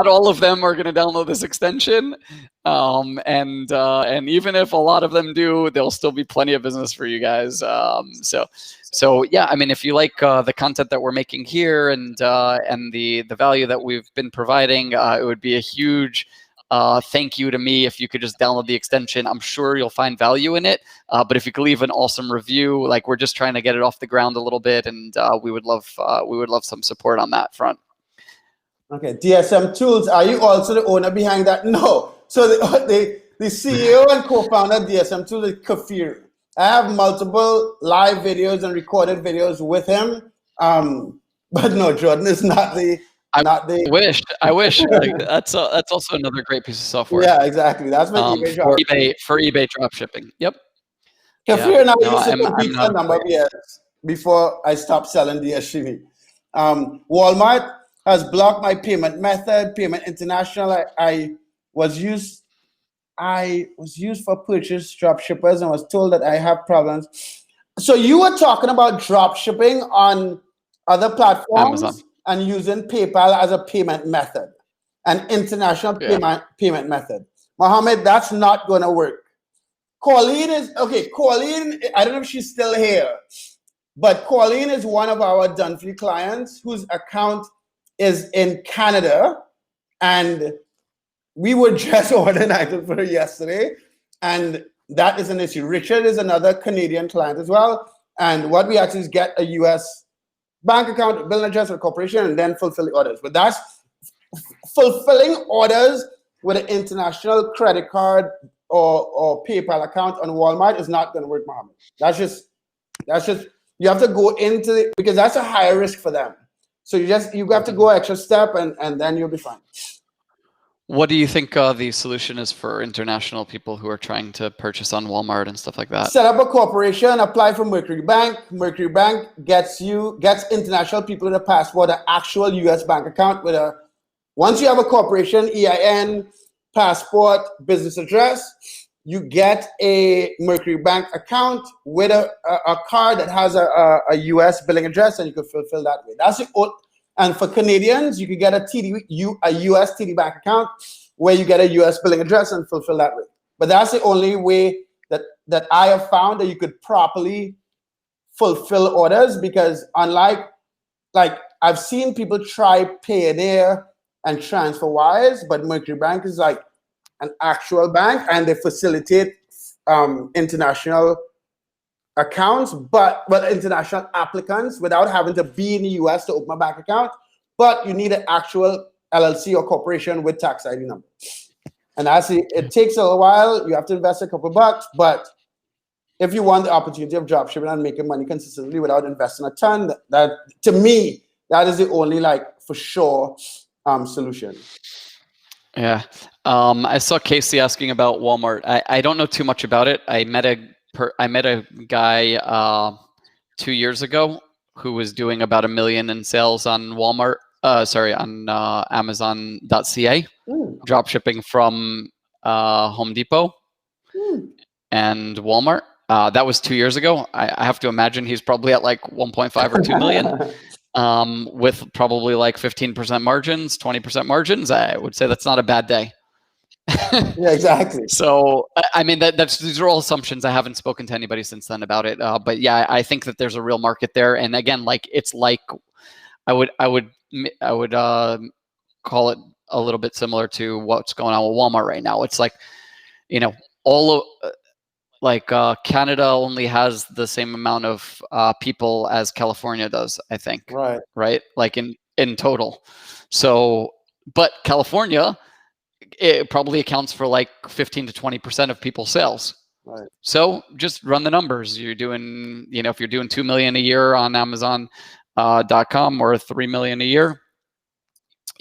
S2: all of them are going to download this extension. And even if a lot of them do, there'll still be plenty of business for you guys. So yeah, I mean, if you like the content that we're making here and the value that we've been providing, it would be a huge thank you to me if you could just download the extension. I'm sure you'll find value in it. But if you could leave an awesome review, like we're just trying to get it off the ground a little bit, and we would love some support on that front.
S1: Okay, DSM Tools. Are you also the owner behind that? No. So the CEO and co-founder of DSM Tools is Kafir. I have multiple live videos and recorded videos with him. But no, Jordan is not the.
S2: I wish. That's also another great piece of software.
S1: Yeah, exactly. That's my eBay
S2: for eBay dropshipping. Yep.
S1: Kafir and I used to compete for a number of years before I stopped selling DSCV. Walmart has blocked my payment method, Payment International. I was used for purchase dropshippers and was told that I have problems. So you were talking about dropshipping on other platforms. Amazon. And using PayPal as a payment method, an international payment method. Mohammed, that's not going to work. Colleen is okay. Colleen, I don't know if she's still here, but Colleen is one of our Dunfree clients whose account is in Canada, and we were just ordering items for her yesterday, and that is an issue. Richard is another Canadian client as well, and what we actually is get a U.S. bank account, bill address, or corporation, and then fulfill the orders. But that's fulfilling orders with an international credit card or PayPal account on Walmart is not going to work, Mohammed. That's just you have to go into it because that's a higher risk for them. So you have to go extra step and then you'll be fine.
S2: What do you think the solution is for international people who are trying to purchase on Walmart and stuff like that?
S1: Set up a corporation, apply for Mercury Bank. Mercury Bank gets international people with a passport, an actual U.S. bank account with a. Once you have a corporation, EIN, passport, business address, you get a Mercury Bank account with a card that has a U.S. billing address, and you can fulfill that way. That's it. And for Canadians, you can get a U.S. TD Bank account where you get a U.S. billing address and fulfill that way. But that's the only way that I have found that you could properly fulfill orders, because unlike, I've seen people try Payoneer and transfer wires, but Mercury Bank is like an actual bank, and they facilitate international accounts, but international applicants without having to be in the US to open a bank account. But you need an actual LLC or corporation with tax ID number. And actually, it takes a little while. You have to invest a couple bucks, but if you want the opportunity of dropshipping and making money consistently without investing a ton, that to me, that is the only for sure solution.
S2: Yeah. I saw Casey asking about Walmart. I don't know too much about it. I met a guy 2 years ago who was doing about $1 million in sales on Walmart. On Amazon.ca, dropshipping from Home Depot and Walmart. That was 2 years ago. I have to imagine he's probably at like 1.5 or 2 million. With probably like 15% margins, 20% margins. I would say that's not a bad day.
S1: Yeah, exactly.
S2: So, I mean, these are all assumptions. I haven't spoken to anybody since then about it. But yeah, I think that there's a real market there. And again, it's like, I would call it a little bit similar to what's going on with Walmart right now. It's like, all of, Canada only has the same amount of people as California does, I think. Right. Like in total. So, but California, it probably accounts for like 15 to 20% of people's sales.
S1: Right.
S2: So just run the numbers. You're doing, if you're doing 2 million a year on Amazon.com or 3 million a year,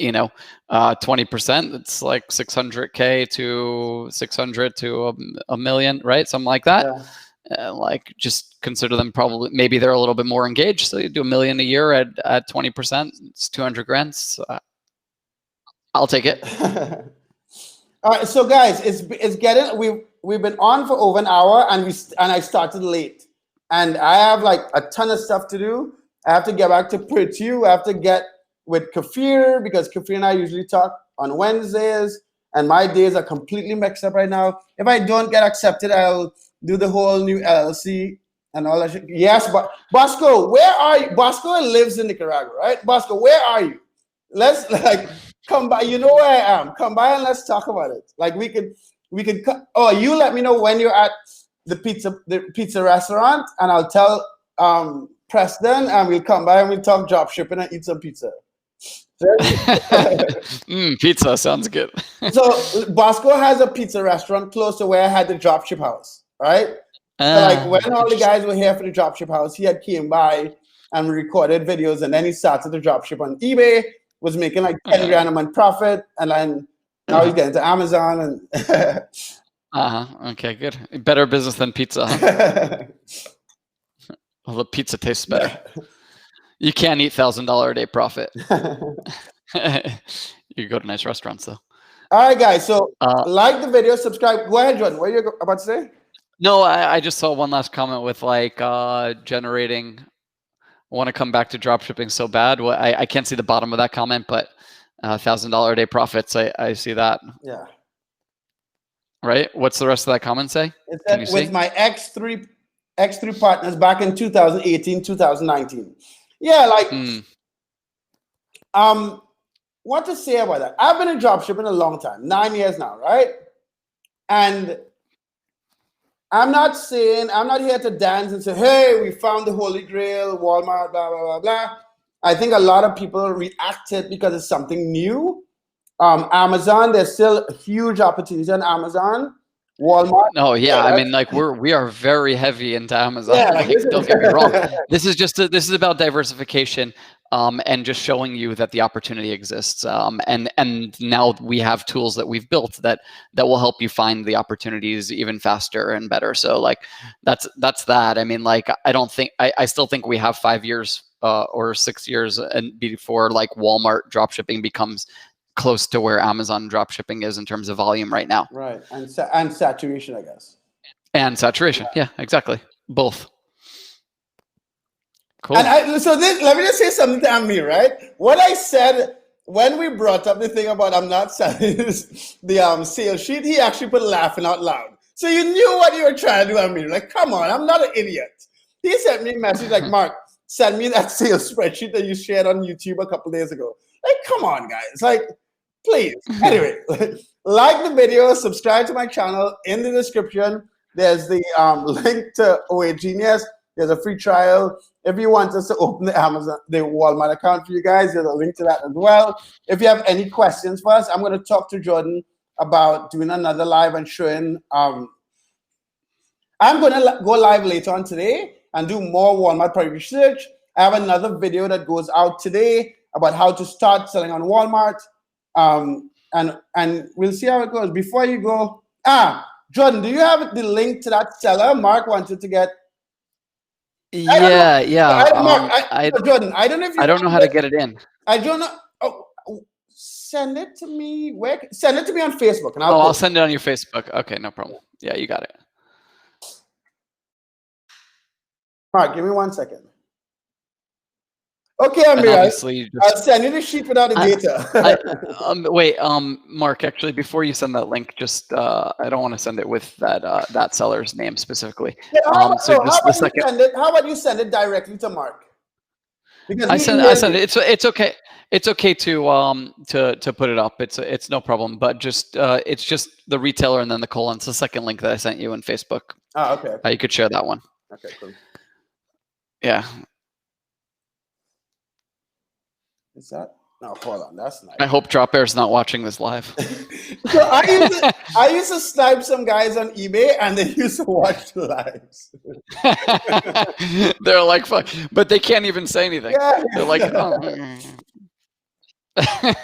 S2: 20%, it's like 600K to 600 to a million, right? Something like that. Yeah. Just consider them probably, maybe they're a little bit more engaged. So you do $1 million a year at 20%, it's 200 grand. So I'll take it.
S1: All right, so guys, it's getting, we've been on for over an hour, and I started late, and I have like a ton of stuff to do. I have to get back to Purdue. I have to get with Kafir, because Kafir and I usually talk on Wednesdays, and my days are completely mixed up right now. If I don't get accepted, I'll do the whole new LLC and all that shit. Yes, but Bosco, where are you? Bosco lives in Nicaragua, right? Bosco, where are you? Let's come by. You know where I am. Come by and let's talk about it. We could. Oh, you let me know when you're at the pizza restaurant, and I'll tell Preston, and we'll come by and we'll talk dropshipping and eat some pizza.
S2: Pizza sounds good.
S1: So Bosco has a pizza restaurant close to where I had the dropship house, right? So when all the guys were here for the dropship house, he had came by and recorded videos, and then he started the dropship on eBay. Was making like 10 grand a month profit, and then now he's getting to Amazon and
S2: okay, good. Better business than pizza, huh? Well, the pizza tastes better. You can't eat $1,000 a day profit. You go to nice restaurants though.
S1: All right, guys. So like the video, subscribe. Go ahead, Jordan. What are you about to say?
S2: No, I just saw one last comment with generating. I want to come back to dropshipping so bad. Well, I can't see the bottom of that comment, but $1,000 a day profits. I see that.
S1: Yeah.
S2: Right? What's the rest of that comment say?
S1: It
S2: Can you
S1: said, with
S2: see?
S1: my X3 partners back in 2018, 2019. Yeah, like, what to say about that? I've been in dropshipping a long time, 9 years now, right? And I'm not here to dance and say, hey, we found the Holy Grail, Walmart, blah, blah, blah, blah. I think a lot of people reacted because it's something new. Amazon, there's still huge opportunity on Amazon. Walmart.
S2: Oh yeah, I mean, like we are very heavy into Amazon.
S1: Yeah,
S2: like, don't get me wrong. This is about diversification, and just showing you that the opportunity exists. And now we have tools that we've built that will help you find the opportunities even faster and better. So like that's that. I mean, like I still think we have 5 years or 6 years and before like Walmart dropshipping becomes close to where Amazon dropshipping is in terms of volume right now.
S1: Right, and saturation, I guess.
S2: And saturation, yeah, exactly, both. Cool.
S1: And let me just say something to Amir, right? What I said when we brought up the thing about I'm not selling the sales sheet, he actually put laughing out loud. So you knew what you were trying to do, Amir. Like, come on, I'm not an idiot. He sent me a message like, Mark, send me that sales spreadsheet that you shared on YouTube a couple days ago. Like, come on, guys. Like, please. Anyway, like the video, subscribe to my channel. In the description, there's the link to OA Genius. There's a free trial. If you want us to open the Walmart account for you guys, there's a link to that as well. If you have any questions for us, I'm going to talk to Jordan about doing another live and showing. I'm going to go live later on today and do more Walmart product research. I have another video that goes out today about how to start selling on Walmart. And we'll see how it goes. Before you go, Jordan, do you have the link to that seller Mark wanted to get?
S2: Yeah.
S1: Jordan, I don't know if you
S2: I don't know how to get it in.
S1: I don't know. Oh, send it to me. Where? Send it to me on Facebook, and
S2: I'll send it on your Facebook. Okay, no problem. Yeah, you got it.
S1: Mark, give me 1 second. Okay, Amir, I'll send you the sheet without the data.
S2: Wait, Mark, actually, before you send that link, just I don't want to send it with that seller's name specifically.
S1: Yeah, how about you send it directly to Mark?
S2: Because I send it. It's okay. It's okay to put it up. It's no problem. But just it's just the retailer and then the colon. It's the second link that I sent you in Facebook.
S1: Oh, okay.
S2: You could share that one.
S1: Okay, cool.
S2: Yeah.
S1: Is that? No, hold on. That's nice.
S2: I hope Drop Air's not watching this live.
S1: So I used to snipe some guys on eBay, and they used to watch the lives.
S2: They're like, fuck, but they can't even say anything.
S1: Yeah.
S2: They're like, oh.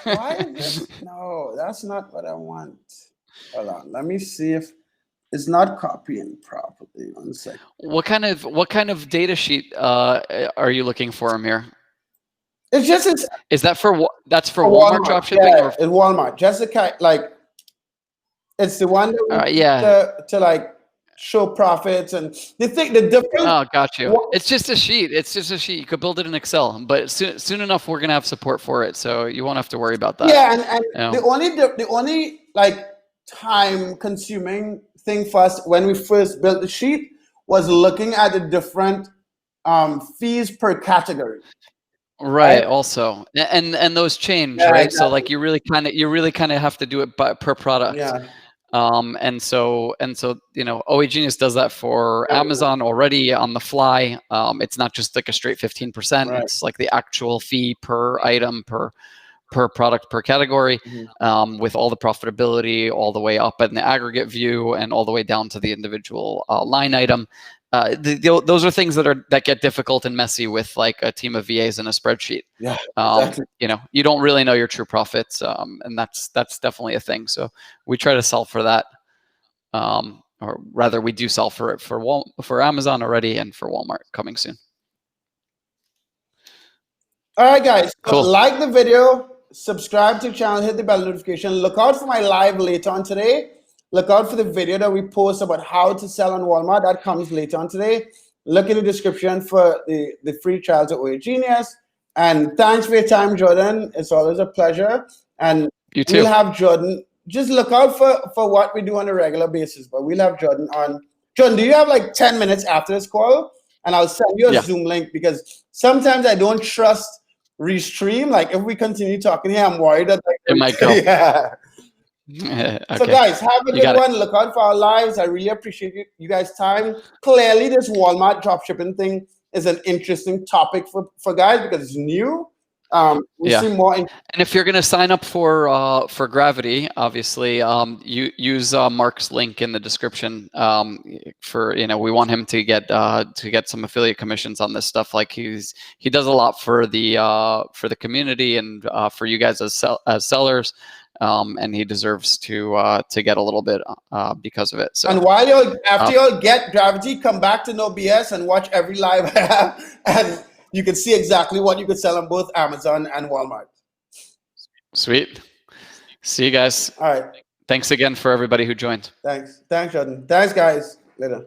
S1: Why is this? No, that's not what I want. Hold on. Let me see if it's not copying properly. 1 second.
S2: What kind of data sheet are you looking for, Amir?
S1: It's just
S2: is that for that's for Walmart dropshipping?
S1: Yeah, it's Walmart. Just the kind, like it's the one that we to like show profits and the difference.
S2: Oh, got you. It's just a sheet. It's just a sheet. You could build it in Excel, but soon enough we're gonna have support for it, so you won't have to worry about that.
S1: Yeah, and the only like time consuming thing for us when we first built the sheet was looking at the different fees per category.
S2: Right. Also, and those change, right? Exactly. So like you really kind of have to do it per product.
S1: Yeah.
S2: And so OA Genius does that for Amazon already on the fly. It's not just like a straight 15%. Right. It's like the actual fee per item per product per category, with all the profitability all the way up in the aggregate view and all the way down to the individual line item. Those are things that get difficult and messy with like a team of VAs in a spreadsheet.
S1: Yeah, exactly.
S2: You don't really know your true profits, and that's definitely a thing. So we try to solve for that, or rather, we do solve for it for Amazon already and for Walmart coming soon.
S1: All right, guys.
S2: Cool.
S1: Like the video, subscribe to the channel, hit the bell notification. Look out for my live later on today. Look out for the video that we post about how to sell on Walmart. That comes later on today. Look in the description for the free trial to OA Genius. And thanks for your time, Jordan. It's always a pleasure. And
S2: you too.
S1: We'll have Jordan just look out for what we do on a regular basis. But we'll have Jordan on. Jordan, do you have like 10 minutes after this call? And I'll send you a Zoom link, because sometimes I don't trust Restream. Like if we continue talking here, I'm worried that like,
S2: it might go.
S1: Yeah.
S2: Okay.
S1: So guys, have a good one. Look out for our lives. I really appreciate you guys' time. Clearly, this Walmart dropshipping thing is an interesting topic for guys because it's new. We see more.
S2: And if you're going to sign up for Gravity, obviously, you use Mark's link in the description. For we want him to get some affiliate commissions on this stuff. Like he does a lot for the community and for you guys as sellers. And he deserves to get a little bit because of it. So,
S1: and while after you get Gravity, come back to No BS and watch every live I have, and you can see exactly what you could sell on both Amazon and Walmart.
S2: Sweet. See you guys.
S1: All right.
S2: Thanks again for everybody who joined.
S1: Thanks, Jordan. Thanks, guys. Later.